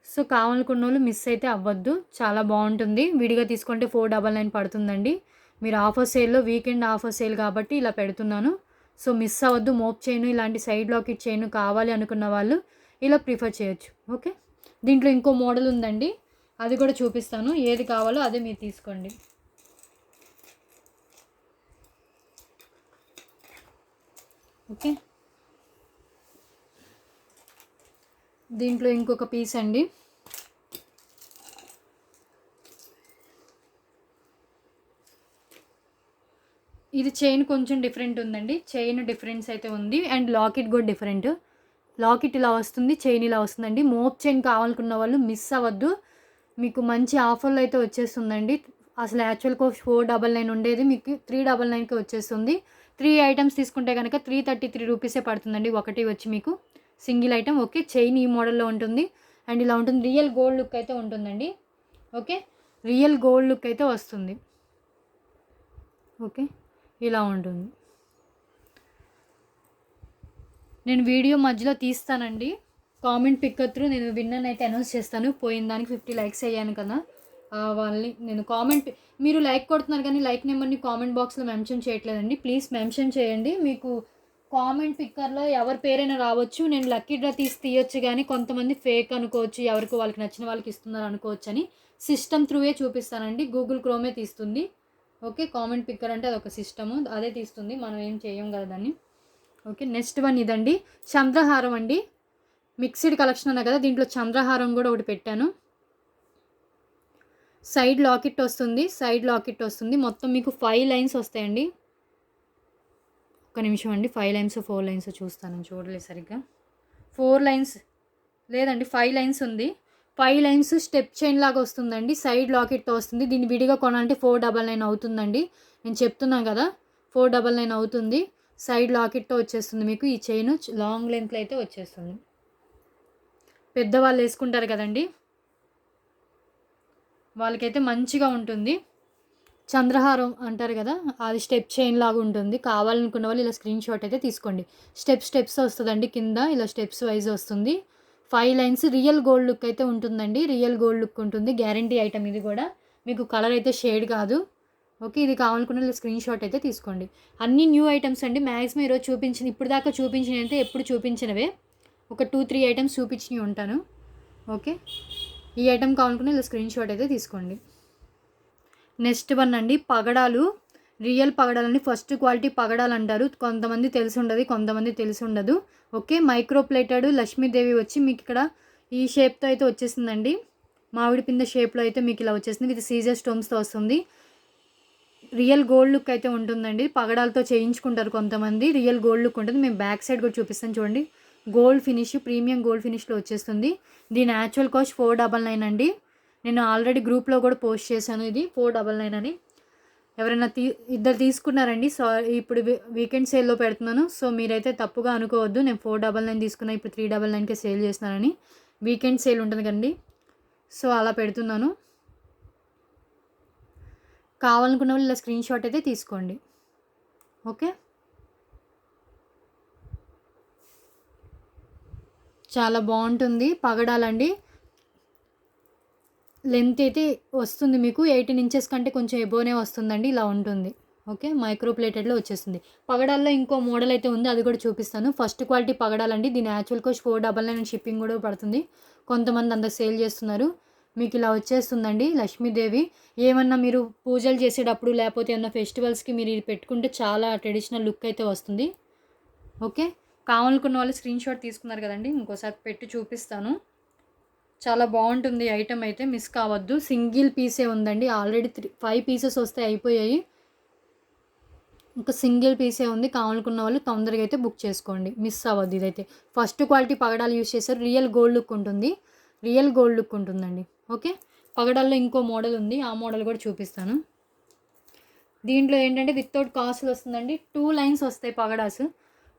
సో కావాలనుకున్న వాళ్ళు మిస్ అయితే అవ్వద్దు, చాలా బాగుంటుంది. విడిగా తీసుకుంటే 499 పడుతుందండి. మీరు ఆఫర్ సేల్లో, వీకెండ్ ఆఫర్ సేల్ కాబట్టి ఇలా పెడుతున్నాను. సో మిస్ అవ్వద్దు. మోప్ చైన్ ఇలాంటి సైడ్ లాకెట్ చైన్ కావాలి అనుకున్న వాళ్ళు ఇలా ప్రిఫర్ చేయొచ్చు. ఓకే, దీంట్లో ఇంకో మోడల్ ఉందండి, అది కూడా చూపిస్తాను. ఏది కావాలో అదే మీరు తీసుకోండి. ఓకే, దీంట్లో ఇంకొక పీస్ అండి. ఇది చైన్ కొంచెం డిఫరెంట్ ఉందండి, చైన్ డిఫరెన్స్ అయితే ఉంది అండ్ లాకెట్ కూడా డిఫరెంట్. లాకెట్ ఇలా వస్తుంది, చైన్ ఇలా వస్తుందండి. మోప్ చైన్ కావాలనుకున్న వాళ్ళు మిస్ అవ్వద్దు, మీకు మంచి ఆఫర్లో అయితే వచ్చేస్తుందండి. అసలు యాక్చువల్ కాస్ట్ 499 ఉండేది మీకు 399కి వచ్చేస్తుంది. 3 ఐటమ్స్ తీసుకుంటే కనుక 333 రూపీసే పడుతుందండి ఒకటి వచ్చి మీకు సింగిల్ ఐటమ్. ఓకే, చైన్ ఈ మోడల్లో ఉంటుంది అండ్ ఇలా ఉంటుంది. రియల్ గోల్డ్ లుక్ అయితే ఉంటుందండి. ఓకే, రియల్ గోల్డ్ లుక్ అయితే వస్తుంది. ఓకే, ఇలా ఉంటుంది. నేను వీడియో మధ్యలో తీస్తానండి, కామెంట్ పిక్కత్రు నేను విన్నర్ అయితే అనౌన్స్ చేస్తాను. పోయిన దానికి 50 లైక్స్ అయ్యాను కదా, వాళ్ళని నేను కామెంట్, మీరు లైక్ కొడుతున్నారు కానీ లైక్ నెంబర్ని కామెంట్ బాక్స్లో మెన్షన్ చేయట్లేదండి. ప్లీజ్ మెన్షన్ చేయండి. మీకు కామెంట్ పిక్కర్లో ఎవరి పేరైనా రావచ్చు. నేను లక్కీ డ్రా తీయొచ్చు కానీ కొంతమంది ఫేక్ అనుకోవచ్చు, ఎవరికి వాళ్ళకి నచ్చిన వాళ్ళకి ఇస్తున్నారు అనుకోవచ్చు అని సిస్టమ్ త్రూవే చూపిస్తానండి. గూగుల్ క్రోమే తీస్తుంది. ఓకే, కామెంట్ పిక్కర్ అంటే అదొక సిస్టము, అదే తీస్తుంది, మనం ఏం చేయం కదా దాన్ని. ఓకే, నెక్స్ట్ వన్ ఇదండి, చంద్రహారం అండి. మిక్స్డ్ కలెక్షన్ అన్నా కదా, దీంట్లో చంద్రహారం కూడా ఒకటి పెట్టాను. సైడ్ లాకెట్ వస్తుంది. మొత్తం మీకు 5 లైన్స్ వస్తాయండి. ఒక్క నిమిషం అండి, 5 లైన్స్ 4 లైన్స్ చూస్తాను, చూడలేదు సరిగ్గా. 4 లైన్స్ లేదండి, 5 లైన్స్ ఉంది. 5 లైన్స్ స్టెప్ చైన్ లాగా వస్తుందండి. సైడ్ లాకెట్తో వస్తుంది. దీన్ని విడిగా కొనాలంటే 499 అవుతుందండి. నేను చెప్తున్నాను కదా, 499 అవుతుంది. సైడ్ లాకెట్తో వచ్చేస్తుంది మీకు. ఈ చైన్ లాంగ్ లెంత్లో అయితే వచ్చేస్తుంది. పెద్దవాళ్ళు వేసుకుంటారు కదండి, వాళ్ళకైతే మంచిగా ఉంటుంది. చంద్రహారం అంటారు కదా, అది స్టెప్ చైన్ లాగా ఉంటుంది. కావాలనుకున్న వాళ్ళు ఇలా స్క్రీన్ షాట్ అయితే తీసుకోండి. స్టెప్స్ వస్తుందండి, కింద ఇలా స్టెప్స్ వైజ్ వస్తుంది. 5 లైన్స్ రియల్ గోల్డ్ లుక్ అయితే ఉంటుందండి. రియల్ గోల్డ్ లుక్ ఉంటుంది, గ్యారంటీ ఐటమ్ ఇది కూడా. మీకు కలర్ అయితే షేడ్ కాదు. ఓకే, ఇది కావాలనుకున్న ఇలా స్క్రీన్ షాట్ అయితే తీసుకోండి. అన్ని న్యూ ఐటమ్స్ అండి. మ్యాక్సిమం ఈరోజు చూపించిన, ఇప్పుడు దాకా చూపించినవి అయితే ఎప్పుడు చూపించినవే, ఒక 2-3 ఐటమ్స్ చూపించినవి ఉంటాను. ఓకే, ఈ ఐటమ్ కావాలనుకున్న ఇలా స్క్రీన్ షాట్ అయితే తీసుకోండి. నెక్స్ట్ వన్ అండి, పగడాలు. రియల్ పగడాలని ఫస్ట్ క్వాలిటీ పగడాలు అంటారు. కొంతమంది తెలిసి ఉండదు, కొంతమంది తెలిసి ఉండదు. ఓకే, మైక్రో ప్లేటెడ్ లక్ష్మీదేవి వచ్చి మీకు ఇక్కడ ఈ షేప్తో అయితే వచ్చేసిందండి. మామిడి పిందె షేప్లో అయితే మీకు ఇలా వచ్చేసింది. విత్ సీజర్ స్టోన్స్తో వస్తుంది. రియల్ గోల్డ్ లుక్ అయితే ఉంటుందండి. పగడాలతో చేయించుకుంటారు కొంతమంది, రియల్ గోల్డ్ లుక్ ఉంటుంది. మేము బ్యాక్ సైడ్ కూడా చూపిస్తాను చూడండి. గోల్డ్ ఫినిష్, ప్రీమియం గోల్డ్ ఫినిష్లో వచ్చేస్తుంది. దీని యాక్చువల్ కాస్ట్ 499 అండి. నేను ఆల్రెడీ గ్రూప్లో కూడా పోస్ట్ చేశాను, ఇది 499 అని. ఎవరైనా ఇద్దరు తీసుకున్నారండి. ఇప్పుడు వీకెండ్ సేల్లో పెడుతున్నాను, సో మీరైతే తప్పుగా అనుకోవద్దు. నేను 499 తీసుకున్నా, ఇప్పుడు 399కే సేల్ చేస్తున్నానని. వీకెండ్ సేల్ ఉంటుంది కండి, సో అలా పెడుతున్నాను. కావాలనుకున్న వాళ్ళు ఇలా స్క్రీన్ షాట్ అయితే తీసుకోండి. ఓకే, చాలా బాగుంటుంది పగడాలండి. లెంత్ అయితే వస్తుంది మీకు 18 ఇంచెస్ కంటే కొంచెం ఎబోనే వస్తుందండి. ఇలా ఉంటుంది. ఓకే, మైక్రో ప్లేటెడ్లో వచ్చేస్తుంది. పగడాల్లో ఇంకో మోడల్ అయితే ఉంది, అది కూడా చూపిస్తాను. ఫస్ట్ క్వాలిటీ పగడాలండి. దీని యాక్చువల్ కాస్ట్ 499 షిప్పింగ్ కూడా పడుతుంది. కొంతమంది అందరు సేల్ చేస్తున్నారు. మీకు ఇలా వచ్చేస్తుందండి లక్ష్మీదేవి. ఏమన్నా మీరు పూజలు చేసేటప్పుడు లేకపోతే ఏమన్నా ఫెస్టివల్స్కి మీరు ఇది పెట్టుకుంటే చాలా ట్రెడిషనల్ లుక్ అయితే వస్తుంది. ఓకే, కావాలనుకున్న వాళ్ళు స్క్రీన్ షాట్ తీసుకున్నారు కదండి, ఇంకోసారి పెట్టి చూపిస్తాను. చాలా బాగుంటుంది ఐటమ్ అయితే, మిస్ కావద్దు. సింగిల్ పీసే ఉందండి, ఆల్రెడీ 5 పీసెస్ వస్తే అయిపోయాయి. ఇంకా సింగిల్ పీసే ఉంది. కావాలనుకున్న వాళ్ళు తొందరగా అయితే బుక్ చేసుకోండి, మిస్ అవ్వద్దు. ఇదైతే ఫస్ట్ క్వాలిటీ పగడాలు యూస్ చేశారు. రియల్ గోల్డ్ లుక్ ఉంటుంది, రియల్ గోల్డ్ లుక్ ఉంటుందండి. ఓకే, పగడాల్లో ఇంకో మోడల్ ఉంది, ఆ మోడల్ కూడా చూపిస్తాను. దీంట్లో ఏంటంటే వితౌట్ కాసులు వస్తుందండి. 2 లైన్స్ వస్తాయి పగడాస్,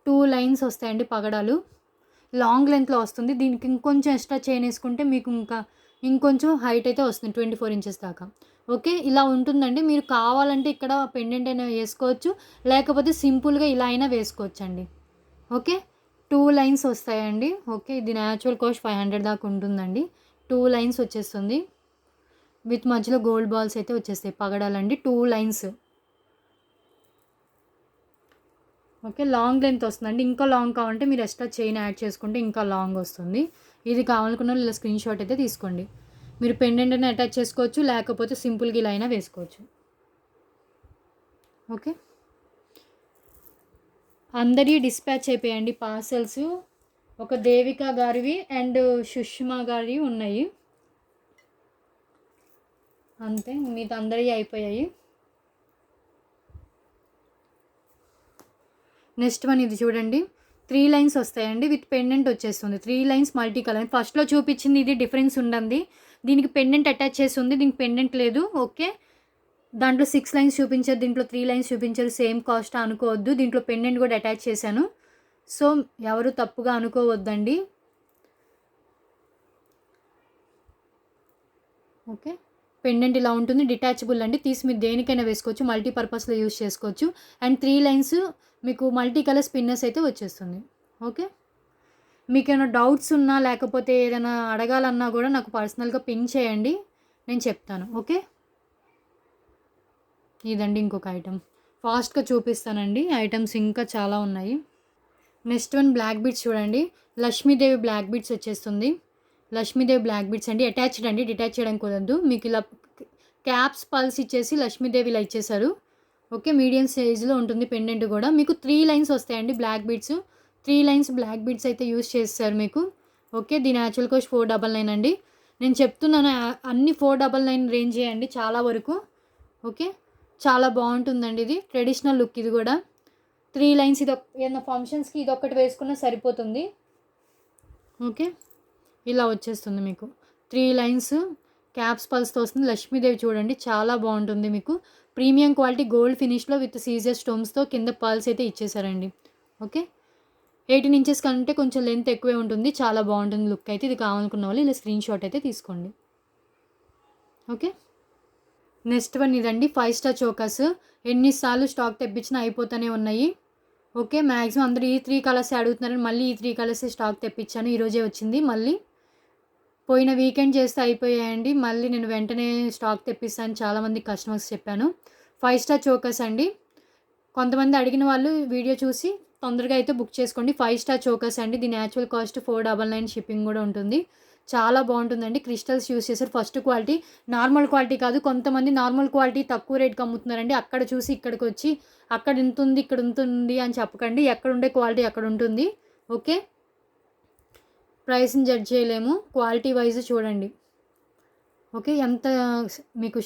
2 లైన్స్ వస్తాయండి పగడాలు. లాంగ్ లెంత్లో వస్తుంది. దీనికి ఇంకొంచెం ఎక్స్ట్రా చైన్ వేసుకుంటే మీకు ఇంకొంచెం హైట్ అయితే వస్తుంది, 24 ఇంచెస్ దాకా. ఓకే, ఇలా ఉంటుందండి. మీరు కావాలంటే ఇక్కడ పెండెంట్ అయినా వేసుకోవచ్చు, లేకపోతే సింపుల్గా ఇలా అయినా వేసుకోవచ్చు అండి. ఓకే, 2 లైన్స్ వస్తాయండి. ఓకే, ఇది న్యాచురల్ కాస్ట్ 500 దాకా ఉంటుందండి. 2 లైన్స్ వచ్చేస్తుంది. విత్ మధ్యలో గోల్డ్ బాల్స్ అయితే వచ్చేస్తాయి పగడాలండి. 2 లైన్స్. ఓకే, లాంగ్ లెంత్ వస్తుందండి. ఇంకా లాంగ్ కావాలంటే మీరు ఎక్స్ట్రా చైన్ యాడ్ చేసుకుంటే ఇంకా లాంగ్ వస్తుంది. ఇది కావాలనుకున్న ఇలా స్క్రీన్ షాట్ అయితే తీసుకోండి. మీరు పెండెంట్ అయినా అటాచ్ చేసుకోవచ్చు, లేకపోతే సింపుల్గా ఇలా అయినా వేసుకోవచ్చు. ఓకే, అందరి డిస్పాచ్ అయిపోయాయండి పార్సల్స్. ఒక దేవిక గారివి అండ్ సుష్మా గారి ఉన్నాయి, అంతే. మీతో అందరివి అయిపోయాయి. నెక్స్ట్ వన్ ఇది చూడండి, 3 లైన్స్ వస్తాయండి. విత్ పెండెంట్ వచ్చేస్తుంది. 3 లైన్స్ మల్టీ కలర్. ఫస్ట్‌లో చూపించింది ఇది డిఫరెన్స్ ఉండండి. దీనికి పెండెంట్ అటాచ్ చేసి ఉంది. దీనికి పెండెంట్ లేదు. ఓకే. దాంట్లో 6 లైన్స్ చూపించారు. దీంట్లో 3 లైన్స్ చూపించారు. సేమ్ కాస్ట్ అనుకోవద్దు. దీంట్లో పెండెంట్ కూడా అటాచ్ చేశాను. సో ఎవరు తప్పుగా అనుకోవద్దండి. ఓకే. పెండెంట్ ఇలా ఉంటుంది. డిటాచబుల్ అండి. తీసి మీరు దేనికైనా వేసుకోవచ్చు. మల్టీపర్పస్‌లో యూజ్ చేసుకోవచ్చు. అండ్ 3 లైన్స్ మీకు మల్టీ కలర్ స్పిన్నర్స్ అయితే వచ్చేస్తుంది. ఓకే. మీకేమైనా డౌట్స్ ఉన్నా లేకపోతే ఏదైనా అడగాలన్నా కూడా నాకు పర్సనల్‌గా పింగ్ చేయండి. నేను చెప్తాను. ఓకే. ఇదండి ఇంకొక ఐటెం. ఫాస్ట్‌గా చూపిస్తానండి. ఐటెమ్స్ ఇంకా చాలా ఉన్నాయి. నెక్స్ట్ వన్ బ్లాక్ బీడ్స్ చూడండి. లక్ష్మీదేవి బ్లాక్ బీడ్స్ వచ్చేస్తుంది. లక్ష్మీదేవి బ్లాక్ బీడ్స్ అండి. అటాచ్డ్ అండి. డిటాచ్ చేయడానికి కుదరదు. మీకు ఇలా క్యాప్స్ పల్స్ ఇచ్చేసి లక్ష్మీదేవి ఇలా ఇచ్చేసారు. ఓకే. మీడియం సైజులో ఉంటుంది పెండెంట్ కూడా. మీకు 3 లైన్స్ వస్తాయండి black beads. 3 lines black beads అయితే యూజ్ చేస్తారు మీకు. ఓకే. దీని యాక్చువల్ కాస్ట్ 499 అండి. నేను చెప్తున్నాను అన్ని 499 రేంజే అండి చాలా వరకు. ఓకే. చాలా బాగుంటుందండి ఇది. ట్రెడిషనల్ లుక్ ఇది కూడా. 3 లైన్స్ ఏదైనా ఫంక్షన్స్కి ఇదొక్కటి వేసుకున్నా సరిపోతుంది. ఓకే. ఇలా వచ్చేస్తుంది మీకు 3 లైన్స్ క్యాప్స్ పల్స్తో వస్తుంది. లక్ష్మీదేవి చూడండి చాలా బాగుంటుంది మీకు. ప్రీమియం క్వాలిటీ గోల్డ్ ఫినిష్లో విత్ సీజర్ స్టోన్స్తో కింద పల్స్ అయితే ఇచ్చేసారండి. ఓకే. 18 ఇంచెస్ కంటే కొంచెం లెంత్ ఎక్కువే ఉంటుంది. చాలా బాగుంటుంది లుక్ అయితే. ఇది కావాలనుకున్న వాళ్ళు ఇలా స్క్రీన్ షాట్ అయితే తీసుకోండి. ఓకే. నెక్స్ట్ వన్ ఇదండి 5 స్టార్ చోకర్స్. ఎన్నిసార్లు స్టాక్ తెప్పించినా అయిపోతూనే ఉన్నాయి. ఓకే. మ్యాక్సిమం అందరూ ఈ 3 కలర్స్ అడుగుతున్నారని మళ్ళీ ఈ 3 కలర్సే స్టాక్ తెప్పించాను. ఈరోజే వచ్చింది. మళ్ళీ పోయిన వీకెండ్ చేస్తే అయిపోయాయండి. మళ్ళీ నేను వెంటనే స్టాక్ తెప్పిస్తాను చాలామంది కస్టమర్స్ చెప్పాను. 5 స్టార్ చోకర్స్ అండి. కొంతమంది అడిగిన వాళ్ళు వీడియో చూసి తొందరగా అయితే బుక్ చేసుకోండి. 5 స్టార్ చోకర్స్ అండి. దీని యాక్చువల్ కాస్ట్ 499 షిప్పింగ్ కూడా ఉంటుంది. చాలా బాగుంటుందండి. క్రిస్టల్స్ యూస్ చేశారు. ఫస్ట్ క్వాలిటీ నార్మల్ క్వాలిటీ కాదు. కొంతమంది నార్మల్ క్వాలిటీ తక్కువ రేట్కి అమ్ముతున్నారండి. అక్కడ చూసి ఇక్కడికి వచ్చి అక్కడ ఇంత ఉంది ఇక్కడ ఇంత ఉంది అని చెప్పకండి. ఎక్కడ ఉండే క్వాలిటీ అక్కడ ఉంటుంది. ఓకే. ప్రైస్ని జడ్జ్ చేయలేము. క్వాలిటీ వైజ్ చూడండి. ఓకే. ఎంత మీకు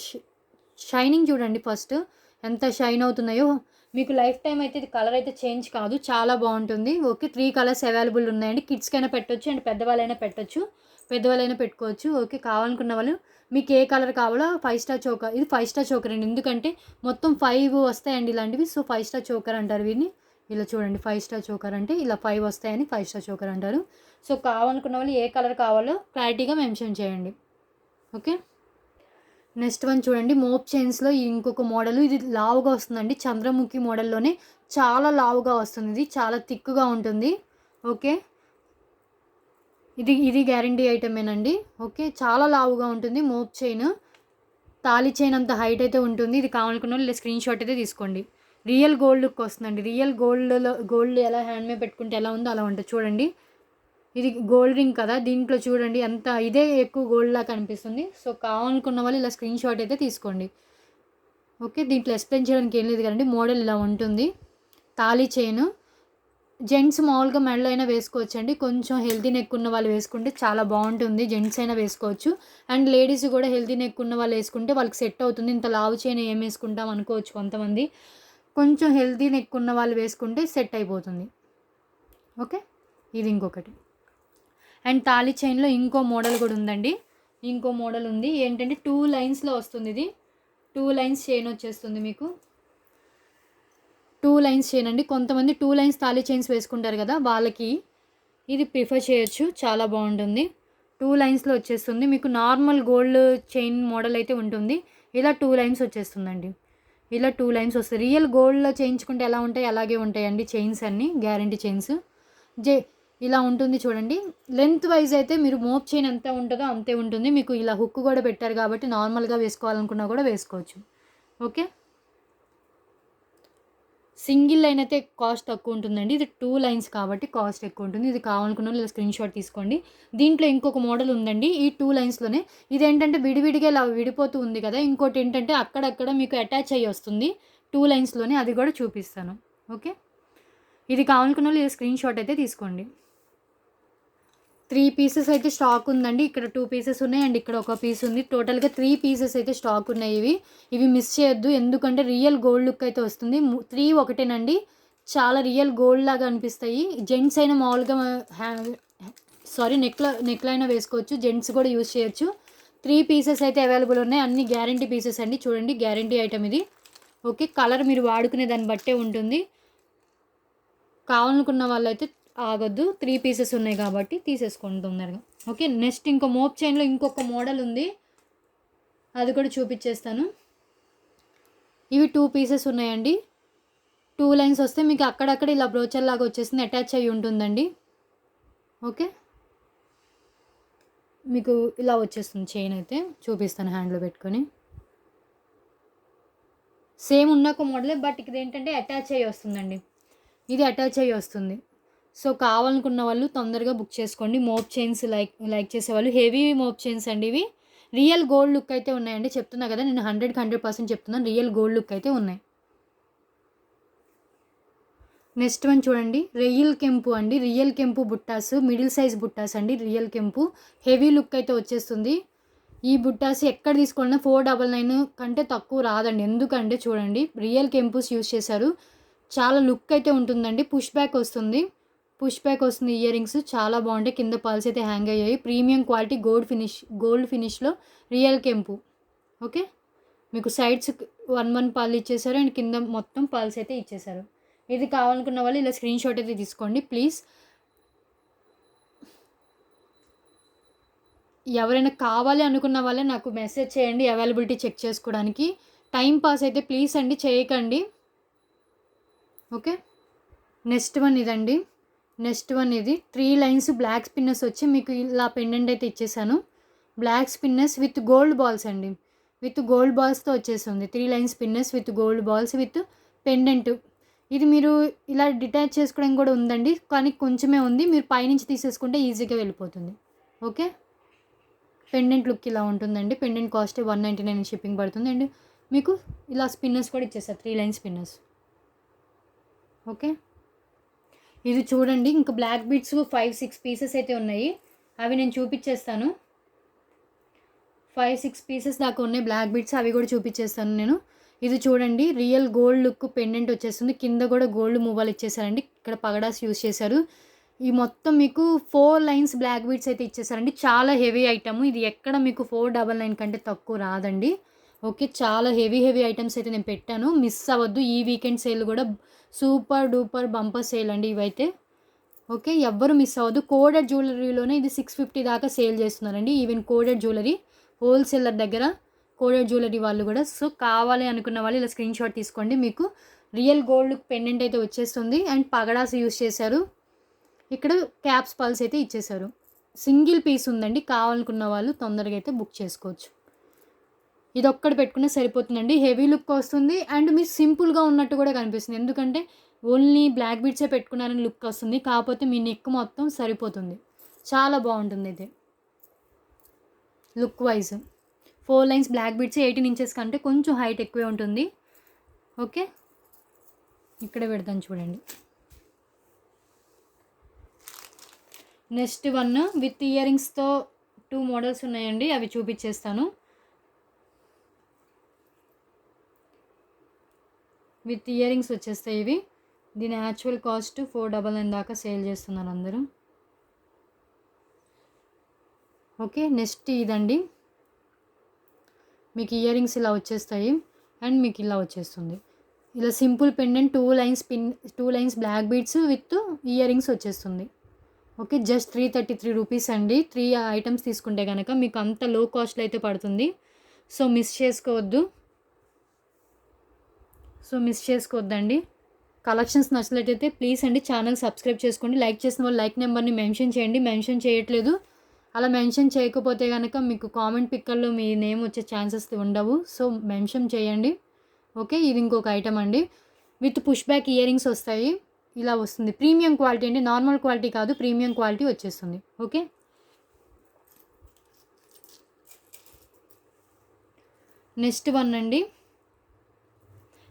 షైనింగ్ చూడండి ఫస్ట్ ఎంత షైన్ అవుతున్నాయో. మీకు లైఫ్ టైం అయితే ఇది కలర్ అయితే చేంజ్ కాదు. చాలా బాగుంటుంది. ఓకే. 3 కలర్స్ అవైలబుల్ ఉన్నాయండి. కిడ్స్కైనా పెట్టొచ్చు అండ్ పెద్దవాళ్ళైనా పెట్టొచ్చు. పెద్దవాళ్ళైనా పెట్టుకోవచ్చు. ఓకే. కావాలనుకున్న వాళ్ళు మీకు ఏ కలర్ కావాలో 5 స్టార్ చోకర్. ఇది 5 స్టార్ చోకర్ అండి. ఎందుకంటే మొత్తం 5 వస్తాయండి ఇలాంటివి. సో 5 స్టార్ చోకర్ అంటారు వీటిని. ఇలా చూడండి 5 స్టార్ చోకర్ అంటే ఇలా 5 వస్తాయని 5 స్టార్ చోకర్ అంటారు. సో కావాలనుకున్న వాళ్ళు ఏ కలర్ కావాలో క్లారిటీగా మెన్షన్ చేయండి. ఓకే. నెక్స్ట్ వన్ చూడండి మోప్ చైన్స్లో ఇంకొక మోడల్. ఇది లావుగా వస్తుందండి. చంద్రముఖి మోడల్లోనే చాలా లావుగా వస్తుంది. ఇది చాలా థిక్గా ఉంటుంది. ఓకే. ఇది గ్యారంటీ ఐటమేనండి. ఓకే. చాలా లావుగా ఉంటుంది మోప్ చైన్. తాళి చైన్ అంత హైట్ అయితే ఉంటుంది. ఇది కావాలనుకున్న వాళ్ళు స్క్రీన్ షాట్ అయితే తీసుకోండి. రియల్ గోల్డ్ లుక్ వస్తుందండి. రియల్ గోల్డ్ ఎలా హ్యాండ్ మీద పెట్టుకుంటే ఎలా ఉందో అలా ఉంటుంది చూడండి. ఇది గోల్డ్ రింగ్ కదా. దీంట్లో చూడండి ఎంత ఇదే ఎక్కువ గోల్డ్లా కనిపిస్తుంది. సో కావాలనుకున్న వాళ్ళు ఇలా స్క్రీన్ షాట్ అయితే తీసుకోండి. ఓకే. దీంట్లో ఎక్స్ప్లెయిన్ చేయడానికి ఏం లేదు కదండి. మోడల్ ఇలా ఉంటుంది. తాళి చైన్ జెంట్స్ మామూలుగా మెడలో అయినా వేసుకోవచ్చండి. కొంచెం హెల్తీ నెక్ ఉన్న వాళ్ళు వేసుకుంటే చాలా బాగుంటుంది. జెంట్స్ అయినా వేసుకోవచ్చు. అండ్ లేడీస్ కూడా హెల్తీ నెక్ ఉన్న వాళ్ళు వేసుకుంటే వాళ్ళకి సెట్ అవుతుంది. ఇంత లావు చైన్ ఏం వేసుకుంటాం అనుకోవచ్చు కొంతమంది. కొంచెం హెల్తీ నెక్ ఉన్న వాళ్ళు వేసుకుంటే సెట్ అయిపోతుంది. ఓకే. ఇది ఇంకొకటి. అండ్ తాళి చైన్లో ఇంకో మోడల్ కూడా ఉందండి. ఇంకో మోడల్ ఉంది. ఏంటంటే 2 లైన్స్లో వస్తుంది. ఇది 2 లైన్స్ చైన్ వచ్చేస్తుంది మీకు. 2 లైన్స్ చైన్ అండి. కొంతమంది 2 లైన్స్ తాళి చైన్స్ వేసుకుంటారు కదా. వాళ్ళకి ఇది ప్రిఫర్ చేయొచ్చు. చాలా బాగుంటుంది. 2 లైన్స్లో వచ్చేస్తుంది. మీకు నార్మల్ గోల్డ్ చైన్ మోడల్ అయితే ఉంటుంది. ఇలా 2 లైన్స్ వచ్చేస్తుందండి. ఇలా 2 లైన్స్ వస్తాయి. రియల్ గోల్డ్లో చేయించుకుంటే ఎలా ఉంటాయి అలాగే ఉంటాయండి చైన్స్ అన్నీ. Guarantee chains. ఇలా ఉంటుంది చూడండి. లెంత్ వైజ్ అయితే మీరు మోప్ చైన్ ఎంత ఉంటుందో అంతే ఉంటుంది. మీకు ఇలా హుక్ కూడా పెట్టారు కాబట్టి నార్మల్గా వేసుకోవాలనుకున్నా కూడా వేసుకోవచ్చు. ఓకే. సింగిల్ లైన్ అయితే కాస్ట్ తక్కువ ఉంటుందండి. ఇది 2 లైన్స్ కాబట్టి కాస్ట్ ఎక్కువ ఉంటుంది. ఇది కావాలనుకున్న ఇలా స్క్రీన్ షాట్ తీసుకోండి. దీంట్లో ఇంకొక మోడల్ ఉందండి. ఈ 2 లైన్స్లోనే ఇదేంటంటే విడివిడిగా ఇలా విడిపోతూ ఉంది కదా. ఇంకోటి ఏంటంటే అక్కడక్కడ మీకు అటాచ్ అయ్యి వస్తుంది 2 లైన్స్లోనే. అది కూడా చూపిస్తాను. ఓకే. ఇది కావాలనుకున్న వాళ్ళు స్క్రీన్ షాట్ అయితే తీసుకోండి. 3 పీసెస్ అయితే స్టాక్ ఉందండి. ఇక్కడ 2 పీసెస్ ఉన్నాయి అండ్ ఇక్కడ ఒక పీస్ ఉంది. టోటల్గా 3 పీసెస్ అయితే స్టాక్ ఉన్నాయి. ఇవి మిస్ చేయొద్దు. ఎందుకంటే రియల్ గోల్డ్ లుక్ అయితే వస్తుంది. 3 ఒకటేనండి. చాలా రియల్ గోల్డ్ లాగా అనిపిస్తాయి. జెంట్స్ అయినా మామూలుగా నెక్‌లో అయినా వేసుకోవచ్చు. జెంట్స్ కూడా యూజ్ చేయొచ్చు. 3 పీసెస్ అయితే అవైలబుల్ ఉన్నాయి. అన్ని గ్యారంటీ పీసెస్ అండి. చూడండి గ్యారంటీ ఐటమ్ ఇది. ఓకే. కలర్ మీరు వాడుకునే దాన్ని బట్టే ఉంటుంది. కావాలనుకున్న వాళ్ళైతే ఆగొద్దు. 3 పీసెస్ ఉన్నాయి కాబట్టి తీసేసుకోండి తొందరగా. ఓకే. నెక్స్ట్ ఇంకో మోప్ చైన్‌లో ఇంకొక మోడల్ ఉంది. అది కూడా చూపిచ్చేస్తాను. ఇవి 2 పీసెస్ ఉన్నాయండి. 2 లైన్స్ వస్తే మీకు అక్కడక్కడ ఇలా బ్రోచర్ లాగా వచ్చేసింది. అటాచ్ అయ్యి ఉంటుందండి. ఓకే. మీకు ఇలా వచ్చేస్తుంది చైన్ అయితే. చూపిస్తాను హ్యాండ్‌లో పెట్టుకొని. సేమ్ ఉన్నొక మోడలే బట్ ఇదేంటంటే అటాచ్ అయ్యి వస్తుందండి. ఇది అటాచ్ అయ్యి వస్తుంది. సో, కావాలనుకున్న వాళ్ళు తొందరగా బుక్ చేసుకోండి. మోప్ చైన్స్ లైక్ చేసేవాళ్ళు హెవీ మోప్ చైన్స్ అండి ఇవి. రియల్ గోల్డ్ లుక్ అయితే ఉన్నాయండి. చెప్తున్నా కదా నేను 100కి 100% చెప్తున్నాను. రియల్ గోల్డ్ లుక్ అయితే ఉన్నాయి. నెక్స్ట్ వన్ చూడండి. రియల్ కెంపు అండి. రియల్ కెంపు బుట్టాస్ మిడిల్ సైజ్ బుట్టాస్ అండి. రియల్ కెంపు హెవీ లుక్ అయితే వచ్చేస్తుంది. ఈ బుట్టాస్ ఎక్కడ తీసుకోవాలన్నా 499 కంటే తక్కువ రాదండి. ఎందుకంటే చూడండి రియల్ కెంపుస్ యూజ్ చేశారు. చాలా లుక్ అయితే ఉంటుందండి. పుష్ బ్యాక్ వస్తుంది. ఇయర్ రింగ్స్ చాలా బాగుంటాయి. కింద పల్స్ అయితే హ్యాంగ్ అయ్యాయి. ప్రీమియం క్వాలిటీ గోల్డ్ ఫినిష్లో రియల్ కెంపు. ఓకే. మీకు సైడ్స్ 1 పల్ ఇచ్చేసారు అండ్ కింద మొత్తం పల్స్ అయితే ఇచ్చేసారు. ఇది కావాలనుకున్న వాళ్ళు ఇలా స్క్రీన్ షాట్ అయితే తీసుకోండి ప్లీజ్. ఎవరైనా కావాలి అనుకున్న వాళ్ళే నాకు మెసేజ్ చేయండి అవైలబిలిటీ చెక్ చేసుకోవడానికి. టైం పాస్ అయితే ప్లీజ్ అండి చేయకండి. ఓకే. నెక్స్ట్ వన్ ఇదండి. నెక్స్ట్ వన్ ఇది 3 లైన్స్ బ్లాక్ స్పిన్నర్స్ వచ్చి మీకు ఇలా పెండెంట్ అయితే ఇచ్చేసాను. Black spinners with gold balls అండి. విత్ గోల్డ్ బాల్స్తో వచ్చేస్తుంది. 3 lines spinners with gold balls with pendant. ఇది మీరు ఇలా డిటాచ్ చేసుకోవడం కూడా ఉందండి. కానీ కొంచెమే ఉంది. మీరు పైనుంచి తీసేసుకుంటే ఈజీగా వెళ్ళిపోతుంది. ఓకే. పెండెంట్ లుక్ ఇలా ఉంటుందండి. పెండెంట్ కాస్ట్ 199 షిప్పింగ్ పడుతుంది. అండ్ మీకు ఇలా స్పిన్నర్స్ కూడా ఇచ్చేస్తారు 3 లైన్ స్పిన్నర్స్. ఓకే. ఇది చూడండి ఇంకా బ్లాక్ బీడ్స్ 5-6 పీసెస్ అయితే ఉన్నాయి. అవి నేను చూపించేస్తాను. 5-6 పీసెస్ దాకా ఉన్నాయి బ్లాక్ బీడ్స్. అవి కూడా చూపించేస్తాను నేను. ఇది చూడండి రియల్ గోల్డ్ లుక్ పెండెంట్ వచ్చేస్తుంది. కింద కూడా గోల్డ్ మూవాలు ఇచ్చేసారండి. ఇక్కడ పగడాస్ యూజ్ చేశారు. ఈ మొత్తం మీకు 4 లైన్స్ బ్లాక్ బీడ్స్ అయితే ఇచ్చేసారండి. చాలా హెవీ ఐటమ్. ఇది ఎక్కడ మీకు 499 కంటే తక్కువ రాదండి. ఓకే. చాలా హెవీ ఐటమ్స్ అయితే నేను పెట్టాను. మిస్ అవ్వద్దు. ఈ వీకెండ్ సేల్ కూడా సూపర్ డూపర్ బంపర్ సేల్ అండి ఇవైతే. ఓకే. ఎవ్వరు మిస్ అవ్వద్దు. కోడెడ్ జ్యువెలరీలోనే ఇది 650 దాకా సేల్ చేస్తున్నారండి. ఈవెన్ కోడెడ్ జ్యువెలరీ హోల్సేలర్ దగ్గర కోడెడ్ జ్యువెలరీ వాళ్ళు కూడా. సో, కావాలి అనుకున్న వాళ్ళు ఇలా స్క్రీన్ షాట్ తీసుకోండి. మీకు రియల్ గోల్డ్ పెండెంట్ అయితే వచ్చేస్తుంది. అండ్ పగడాస్ యూజ్ చేశారు. ఇక్కడ క్యాప్స్ పల్స్ అయితే ఇచ్చేశారు. సింగిల్ పీస్ ఉందండి. కావాలనుకున్న వాళ్ళు తొందరగా అయితే బుక్ చేసుకోవచ్చు. ఇది ఒక్కటి పెట్టుకున్నా సరిపోతుందండి. హెవీ లుక్ వస్తుంది అండ్ మీరు సింపుల్గా ఉన్నట్టు కూడా కనిపిస్తుంది. ఎందుకంటే ఓన్లీ బ్లాక్ బీడ్సే పెట్టుకున్నారని లుక్ వస్తుంది. కాకపోతే మీ నెక్ మొత్తం సరిపోతుంది. చాలా బాగుంటుంది ఇది look wise. 4 lines black beads 18 inches కంటే కొంచెం హైట్ ఎక్కువే ఉంటుంది. ఓకే. ఇక్కడ పెడతాను చూడండి. నెక్స్ట్ వన్ విత్ ఇయర్ రింగ్స్తో 2 మోడల్స్ ఉన్నాయండి. అవి చూపించేస్తాను. విత్ ఇయర్ రింగ్స్ వచ్చేస్తాయి ఇవి. దీని యాక్చువల్ కాస్ట్ 499 దాకా సేల్ చేస్తున్నారు అందరూ. ఓకే. నెక్స్ట్ ఇదండి. మీకు ఇయర్ రింగ్స్ ఇలా వచ్చేస్తాయి అండ్ మీకు ఇలా వచ్చేస్తుంది. ఇలా simple pendant 2 lines black beads with earrings వచ్చేస్తుంది. ఓకే. జస్ట్ 333 రూపీస్ అండి. 3 ఐటమ్స్ తీసుకుంటే కనుక మీకు అంత లో కాస్ట్లో అయితే పడుతుంది. సో, మిస్ చేసుకోవద్దండి. కలెక్షన్స్ నచ్చినట్లయితే ప్లీజ్ అండి ఛానల్ సబ్స్క్రైబ్ చేసుకోండి. లైక్ చేసిన వాళ్ళు లైక్ నెంబర్ని మెన్షన్ చేయండి. మెన్షన్ చేయట్లేదు. అలా మెన్షన్ చేయకపోతే కనుక మీకు కామెంట్ పిక్కర్లో మీ నేమ్ వచ్చే ఛాన్సెస్ ఉండవు. సో, మెన్షన్ చేయండి. ఓకే. ఇది ఇంకొక ఐటమ్ అండి. With push back ear rings వస్తాయి. ఇలా వస్తుంది. ప్రీమియం క్వాలిటీ అండి. నార్మల్ క్వాలిటీ కాదు, ప్రీమియం క్వాలిటీ వచ్చేస్తుంది. ఓకే. నెక్స్ట్ వన్ అండి.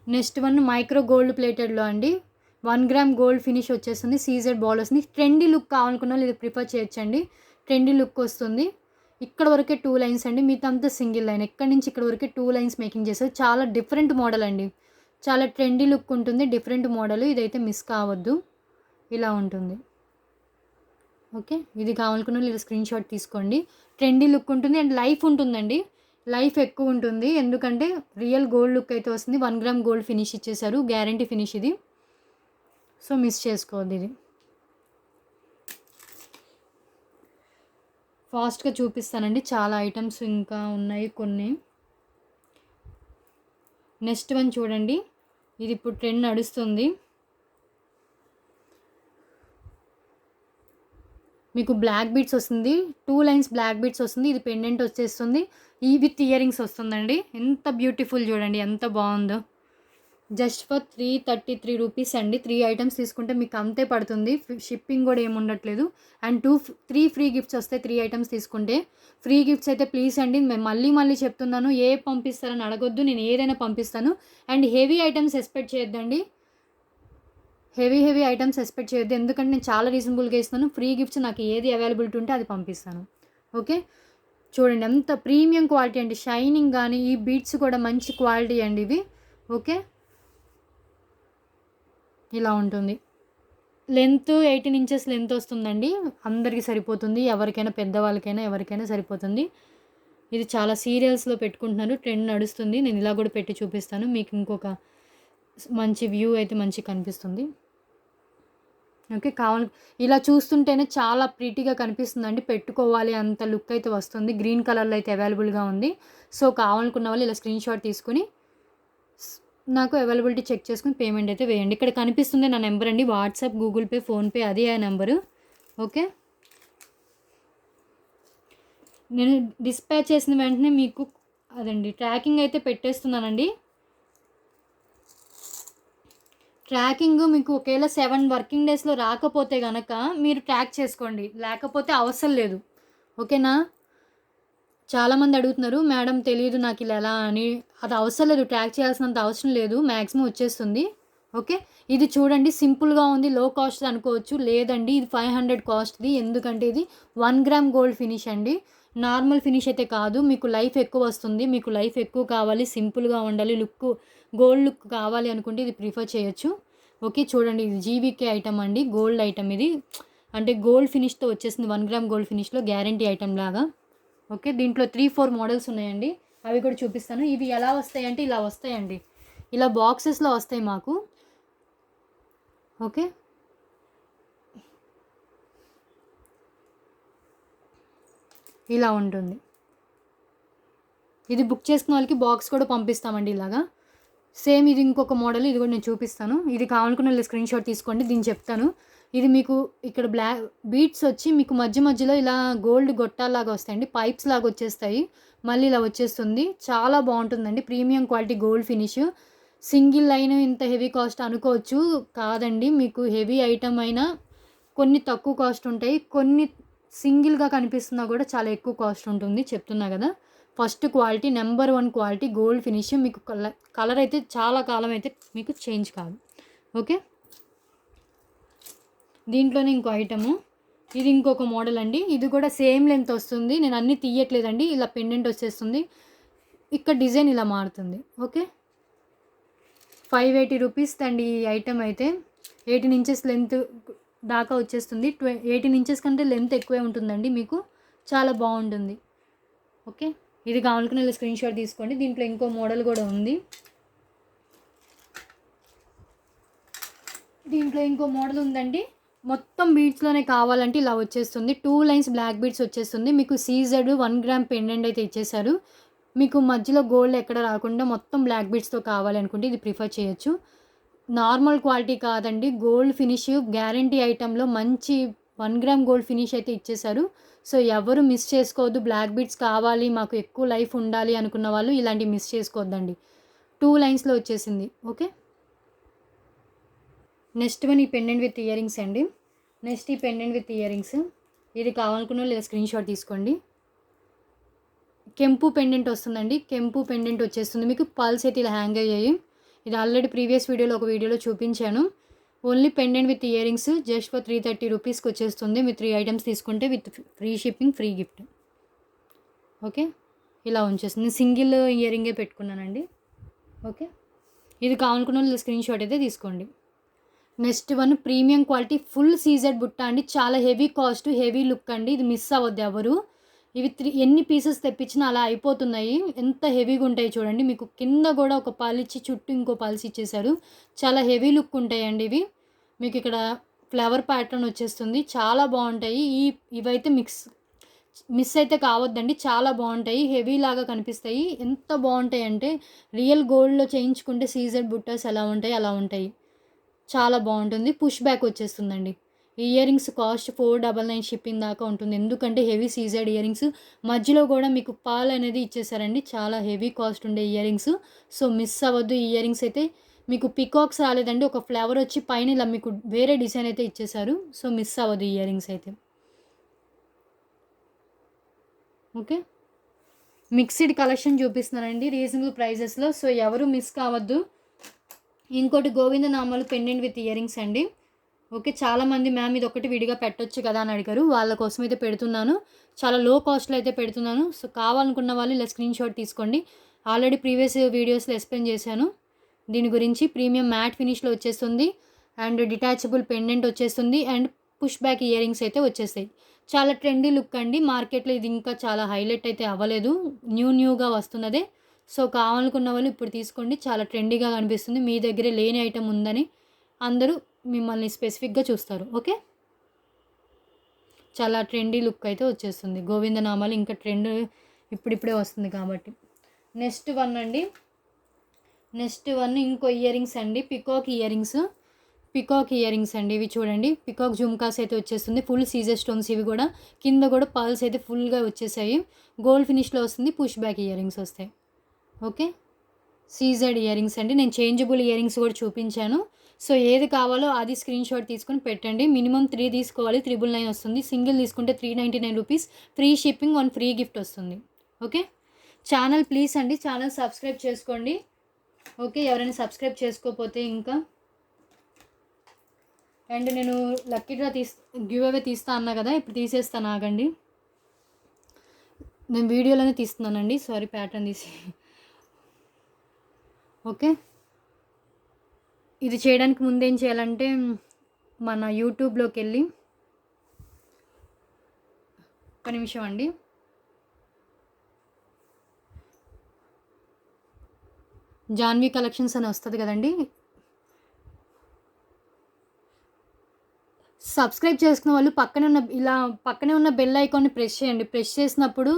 నెక్స్ట్ వన్ మైక్రో గోల్డ్ ప్లేటెడ్లో అండి. 1 గ్రామ్ గోల్డ్ ఫినిష్ వచ్చేస్తుంది. సీజెడ్ బాల్ వస్తుంది. ట్రెండీ లుక్ కావాలనుకున్న వాళ్ళు ఇది ప్రిఫర్ చేయొచ్చండి. ట్రెండీ లుక్ వస్తుంది. ఇక్కడ వరకే 2 లైన్స్ అండి. మిగతా అంతా సింగిల్ లైన్. ఎక్కడి నుంచి ఇక్కడ వరకే 2 లైన్స్ మేకింగ్ చేస్తారు. చాలా డిఫరెంట్ మోడల్ అండి. చాలా ట్రెండీ లుక్ ఉంటుంది, డిఫరెంట్ మోడల్. ఇదైతే మిస్ కావద్దు, ఇలా ఉంటుంది. ఓకే, ఇది కావాలనుకున్న లేదా స్క్రీన్ షాట్ తీసుకోండి. ట్రెండీ లుక్ ఉంటుంది అండ్ లైఫ్ ఉంటుందండి, లైఫ్ ఎక్కువ ఉంటుంది. ఎందుకంటే రియల్ గోల్డ్ లుక్ అయితే వస్తుంది. 1 గ్రామ్ గోల్డ్ ఫినిష్ ఇచ్చేసారు, గ్యారంటీ ఫినిష్ ఇది. సో మిస్ చేసుకోవద్దు. ఇది ఫాస్ట్గా చూపిస్తానండి, చాలా ఐటమ్స్ ఇంకా ఉన్నాయి కొన్ని. నెక్స్ట్ వన్ చూడండి, ఇది ఇప్పుడు ట్రెండ్ నడుస్తుంది. మీకు బ్లాక్ బీడ్స్ వస్తుంది, 2 లైన్స్ బ్లాక్ బీడ్స్ వస్తుంది. ఇది పెండెంట్ వచ్చేస్తుంది, ఈ విత్ ఇయర్ రింగ్స్ వస్తుందండి. ఎంత బ్యూటిఫుల్ చూడండి, ఎంత బాగుందో. జస్ట్ ఫర్ 333 రూపీస్ అండి. 3 ఐటమ్స్ తీసుకుంటే మీకు అంతే పడుతుంది. షిప్పింగ్ కూడా ఏమి ఉండట్లేదు. అండ్ 3 ఫ్రీ గిఫ్ట్స్ వస్తాయి 3 ఐటమ్స్ తీసుకుంటే. ఫ్రీ గిఫ్ట్స్ అయితే ప్లీజ్ అండి, మేము మళ్ళీ చెప్తున్నాను, ఏ పంపిస్తారని అడగొద్దు, నేను ఏదైనా పంపిస్తాను. అండ్ హెవీ ఐటమ్స్ ఎక్స్పెక్ట్ చేయొద్దండి, హెవీ ఐటమ్స్ ఎక్స్పెక్ట్ చేయొద్దు. ఎందుకంటే నేను చాలా రీజనబుల్గా ఇస్తాను. ఫ్రీ గిఫ్ట్స్ నాకు ఏది అవైలబిలిటీ ఉంటే అది పంపిస్తాను. ఓకే, చూడండి ఎంత ప్రీమియం క్వాలిటీ అండి, షైనింగ్ కానీ ఈ బీడ్స్ కూడా మంచి క్వాలిటీ అండి ఇవి. ఓకే, ఇలా ఉంటుంది. లెంత్ 18 ఇంచెస్ లెంత్ వస్తుందండి, అందరికీ సరిపోతుంది. ఎవరికైనా, పెద్దవాళ్ళకైనా ఎవరికైనా సరిపోతుంది. ఇది చాలా సీరియల్స్లో పెట్టుకుంటున్నారు, ట్రెండ్ నడుస్తుంది. నేను ఇలా కూడా పెట్టి చూపిస్తాను, మీకు ఇంకొక మంచి వ్యూ అయితే మంచిగా కనిపిస్తుంది. ఓకే, ఇలా చూస్తుంటేనే చాలా ప్రీటీగా కనిపిస్తుందండి, పెట్టుకోవాలి అంత లుక్ అయితే వస్తుంది. గ్రీన్ కలర్లో అయితే అవైలబుల్గా ఉంది. సో కావాలనుకున్న వాళ్ళు ఇలా స్క్రీన్ షాట్ తీసుకుని నాకు అవైలబిలిటీ చెక్ చేసుకుని పేమెంట్ అయితే వేయండి. ఇక్కడ కనిపిస్తుంది నా నెంబర్ అండి, వాట్సాప్, గూగుల్ పే, ఫోన్పే అదే ఆ నెంబరు. ఓకే, నేను డిస్పాచ్ చేసిన వెంటనే మీకు అదండి ట్రాకింగ్ అయితే పెట్టేస్తున్నానండి. ట్రాకింగ్ మీకు ఒకవేళ 7 వర్కింగ్ డేస్లో రాకపోతే కనుక మీరు ట్రాక్ చేసుకోండి, లేకపోతే అవసరం లేదు. ఓకేనా, చాలామంది అడుగుతున్నారు, మేడం తెలియదు నాకు ఇలా ఎలా అని. అది అవసరం లేదు, ట్రాక్ చేయాల్సినంత అవసరం లేదు, మ్యాక్సిమం వచ్చేస్తుంది. ఓకే, ఇది చూడండి సింపుల్గా ఉంది, లో కాస్ట్ అనుకోవచ్చు. లేదండి, ఇది 500 కాస్ట్ది. ఎందుకంటే ఇది 1 గ్రామ్ గోల్డ్ ఫినిష్ అండి, నార్మల్ ఫినిష్ అయితే కాదు. మీకు లైఫ్ ఎక్కువ వస్తుంది, మీకు లైఫ్ ఎక్కువ కావాలి, సింపుల్గా ఉండాలి, లుక్ గోల్డ్ లుక్ కావాలి అనుకుంటే ఇది ప్రిఫర్ చేయొచ్చు. ఓకే, చూడండి ఇది జీవీకే ఐటమ్ అండి, గోల్డ్ ఐటమ్ ఇది. అంటే గోల్డ్ ఫినిష్తో వచ్చేసింది, 1 గ్రామ్ గోల్డ్ ఫినిష్లో గ్యారంటీ ఐటమ్ లాగా. ఓకే, దీంట్లో 3-4 మోడల్స్ ఉన్నాయండి, అవి కూడా చూపిస్తాను. ఇవి ఎలా వస్తాయంటే ఇలా వస్తాయండి, ఇలా బాక్సెస్లో వస్తాయి మాకు. ఓకే, ఇలా ఉంటుంది. ఇది బుక్ చేసుకున్న వాళ్ళకి బాక్స్ కూడా పంపిస్తామండి ఇలాగా. సేమ్ ఇది ఇంకొక మోడల్, ఇది కూడా నేను చూపిస్తాను. ఇది కావాలనుకున్న స్క్రీన్ షాట్ తీసుకోండి, దీన్ని చెప్తాను. ఇది మీకు ఇక్కడ బ్లాక్ బీట్స్ వచ్చి మీకు మధ్యలో ఇలా గోల్డ్ గొట్టాలాగా వస్తాయండి, పైప్స్ లాగా వచ్చేస్తాయి, మళ్ళీ ఇలా వచ్చేస్తుంది. చాలా బాగుంటుందండి, premium quality gold finish. Single line ఇంత హెవీ కాస్ట్ అనుకోవచ్చు, కాదండి. మీకు హెవీ ఐటమ్ అయినా కొన్ని తక్కువ కాస్ట్ ఉంటాయి, కొన్ని సింగిల్గా కనిపిస్తున్నా కూడా చాలా ఎక్కువ కాస్ట్ ఉంటుంది. చెప్తున్నా కదా, first quality, number 1 quality gold finish. మీకు కలర్ అయితే చాలా కాలం అయితే మీకు చేంజ్ కాదు. ఓకే, దీంట్లోనే ఇంకో ఐటము, ఇది ఇంకొక మోడల్ అండి. ఇది కూడా సేమ్ లెంత్ వస్తుంది, నేను అన్నీ తీయట్లేదండి. ఇలా పెండెంట్ వచ్చేస్తుంది, ఇక్కడ డిజైన్ ఇలా మారుతుంది. ఓకే, 580 రూపీస్ అండి ఈ ఐటమ్ అయితే. 18 ఇంచెస్ లెంత్ దాకా వచ్చేస్తుంది. 18 ఇంచెస్ కంటే లెంత్ ఎక్కువే ఉంటుందండి, మీకు చాలా బాగుంటుంది. ఓకే, ఇది కావాలనుకున్న స్క్రీన్ షాట్ తీసుకోండి. దీంట్లో ఇంకో మోడల్ కూడా ఉంది, దీంట్లో ఇంకో మోడల్ ఉందండి. మొత్తం బీడ్స్లోనే కావాలంటే ఇలా వచ్చేస్తుంది, 2 లైన్స్ బ్లాక్ బీడ్స్ వచ్చేస్తుంది. మీకు సీజెడ్ 1 గ్రామ్ పెండెంట్ అయితే ఇచ్చేసారు. మీకు మధ్యలో గోల్డ్ ఎక్కడ రాకుండా మొత్తం బ్లాక్ బీడ్స్తో కావాలి అనుకుంటే ఇది ప్రిఫర్ చేయొచ్చు. నార్మల్ క్వాలిటీ కాదండి, గోల్డ్ ఫినిష్ గ్యారంటీ ఐటెంలో మంచి 1 గ్రామ్ గోల్డ్ ఫినిష్ అయితే ఇచ్చేసారు. సో ఎవరు మిస్ చేసుకోవద్దు, బ్లాక్ బీడ్స్ కావాలి మాకు ఎక్కువ లైఫ్ ఉండాలి అనుకున్న వాళ్ళు ఇలాంటివి మిస్ చేసుకోవద్దండి. 2 లైన్స్లో వచ్చేసింది. ఓకే, నెక్స్ట్ వన్ ఈ పెండెంట్ విత్ ఇయర్ రింగ్స్ అండి. నెక్స్ట్ ఈ పెండెంట్ విత్ ఇయర్ రింగ్స్, ఇది కావాలనుకున్న లేదా స్క్రీన్ షాట్ తీసుకోండి. కెంపు పెండెంట్ వస్తుందండి, కెంపు పెండెంట్ వచ్చేస్తుంది. మీకు పల్స్ అయితే ఇలా హ్యాంగ్ అయ్యాయి. ఇది ఆల్రెడీ ప్రీవియస్ ఒక వీడియోలో చూపించాను. Only pendant with ear rings just for 330 రూపీస్కి వచ్చేస్తుంది. మీరు 3 ఐటమ్స్ తీసుకుంటే with free shipping, free gift. Okay, ఇలా ఉంచేస్తుంది. సింగిల్ ఇయర్ రింగే పెట్టుకున్నానండి. ఓకే, ఇది కావాలనుకున్న వాళ్ళు స్క్రీన్ షాట్ అయితే తీసుకోండి. Next one premium quality full CZ బుట్ట అండి. చాలా హెవీ కాస్ట్, హెవీ లుక్ అండి. ఇది మిస్ అవ్వద్దు ఎవరు. ఇవి ఎన్ని పీసెస్ తెప్పించినా అలా అయిపోతున్నాయి. ఎంత హెవీగా ఉంటాయి చూడండి. మీకు కింద కూడా ఒక పాలిచ్చి చుట్టూ ఇంకో పాలిసి ఇచ్చేసారు. చాలా హెవీ లుక్ ఉంటాయండి ఇవి. మీకు ఇక్కడ ఫ్లవర్ ప్యాటర్న్ వచ్చేస్తుంది. చాలా బాగుంటాయి. ఇవైతే మిస్ అయితే కావద్దండి. చాలా బాగుంటాయి. హెవీ లాగా కనిపిస్తాయి. ఎంత బాగుంటాయి అంటే రియల్ గోల్డ్లో చేయించుకుంటే సీజెడ్ బుట్టాస్ ఎలా ఉంటాయి అలా ఉంటాయి. చాలా బాగుంటుంది. పుష్ బ్యాక్ వచ్చేస్తుందండి. ఈ ఇయర్ రింగ్స్ కాస్ట్ 499 షిప్పింగ్ దాకా ఉంటుంది. ఎందుకంటే హెవీ సీజెడ్ ఇయర్ రింగ్స్. మధ్యలో కూడా మీకు పాల్ అనేది ఇచ్చేసారండి. చాలా హెవీ కాస్ట్ ఉండే ఇయర్ రింగ్స్. సో మిస్ అవ్వద్దు. ఈ ఇయర్ రింగ్స్ అయితే మీకు పికాక్స్ రాలేదండి. ఒక ఫ్లవర్ వచ్చి పైన ఇలా మీకు వేరే డిజైన్ అయితే ఇచ్చేసారు. సో మిస్ అవ్వదు ఈ ఇయర్ రింగ్స్ అయితే. ఓకే, మిక్స్డ్ కలెక్షన్ చూపిస్తున్నానండి రీజనబుల్ ప్రైజెస్లో. సో ఎవరు మిస్ కావద్దు. ఇంకోటి గోవిందనామాలు పెండెంట్ విత్ ఇయర్ రింగ్స్ అండి. ఓకే, చాలామంది మ్యామ్ ఇది ఒకటి విడిగా పెట్టొచ్చు కదా అని అడిగారు. వాళ్ళ కోసం అయితే పెడుతున్నాను. చాలా లో కాస్ట్లో అయితే పెడుతున్నాను. సో కావాలనుకున్న వాళ్ళు ఇలా స్క్రీన్ షాట్ తీసుకోండి. ఆల్రెడీ ప్రీవియస్ వీడియోస్లో ఎక్స్ప్లెయిన్ చేశాను దీని గురించి. ప్రీమియం మ్యాట్ ఫినిష్లో వచ్చేస్తుంది అండ్ డిటాచబుల్ పెండెంట్ వచ్చేస్తుంది and push back ear rings అయితే వచ్చేస్తాయి. చాలా ట్రెండీ లుక్ అండి. మార్కెట్లో ఇది ఇంకా చాలా హైలైట్ అయితే అవ్వలేదు. న్యూగా వస్తున్నదే. సో కావాలనుకున్న వాళ్ళు ఇప్పుడు తీసుకోండి. చాలా ట్రెండీగా కనిపిస్తుంది. మీ దగ్గరే లేని ఐటెం ఉందని అందరూ మిమ్మల్ని స్పెసిఫిక్గా చూస్తారు. ఓకే, చాలా ట్రెండీ లుక్ అయితే వచ్చేస్తుంది. గోవిందనామాలు ఇంకా ట్రెండ్ ఇప్పుడిప్పుడే వస్తుంది కాబట్టి. నెక్స్ట్ వన్ అండి. నెక్స్ట్ వన్ ఇంకో ఇయర్ రింగ్స్ అండి. పికాక్ ఇయర్ రింగ్స్ అండి. ఇవి చూడండి. పికాక్ జుమ్కాస్ అయితే వచ్చేస్తుంది. ఫుల్ సీజర్ స్టోన్స్. ఇవి కూడా కింద కూడా పర్ల్స్ అయితే ఫుల్గా వచ్చేసాయి. గోల్డ్ ఫినిష్లో వస్తుంది. పుష్ బ్యాక్ ఇయర్ రింగ్స్ వస్తాయి. ఓకే, సీజెడ్ ఇయర్ రింగ్స్ అండి. నేను చేంజబుల్ ఇయర్ రింగ్స్ కూడా చూపించాను. సో ఏది కావాలో అది స్క్రీన్ షాట్ తీసుకొని పెట్టండి. మినిమం 3 తీసుకోవాలి. 999 వస్తుంది. సింగిల్ తీసుకుంటే 399 rupees. Free shipping, 1 free gift వస్తుంది. ఓకే, ఛానల్ ప్లీజ్ అండి ఛానల్ సబ్స్క్రైబ్ చేసుకోండి. ఓకే, ఎవరైనా సబ్స్క్రైబ్ చేసుకోకపోతే ఇంకా. అండ్ నేను లక్కీ డ్రా గివ్ అవే తీస్తా అన్నా కదా, ఇప్పుడు తీసేస్తాను ఆగండి. నేను వీడియోలోనే తీస్తున్నానండి. సారీ, ప్యాటర్న్ తీసి. ఓకే, ఇది చేయడానికి ముందు ఏం చేయాలంటే మన యూట్యూబ్లోకి వెళ్ళి ఒక నిమిషం అండి. జాన్వీ కలెక్షన్స్ అని వస్తుంది కదండి. సబ్స్క్రైబ్ చేసుకున్న వాళ్ళు పక్కనే ఉన్న బెల్ ఐకాన్ని ప్రెస్ చేయండి. ప్రెస్ చేసినప్పుడు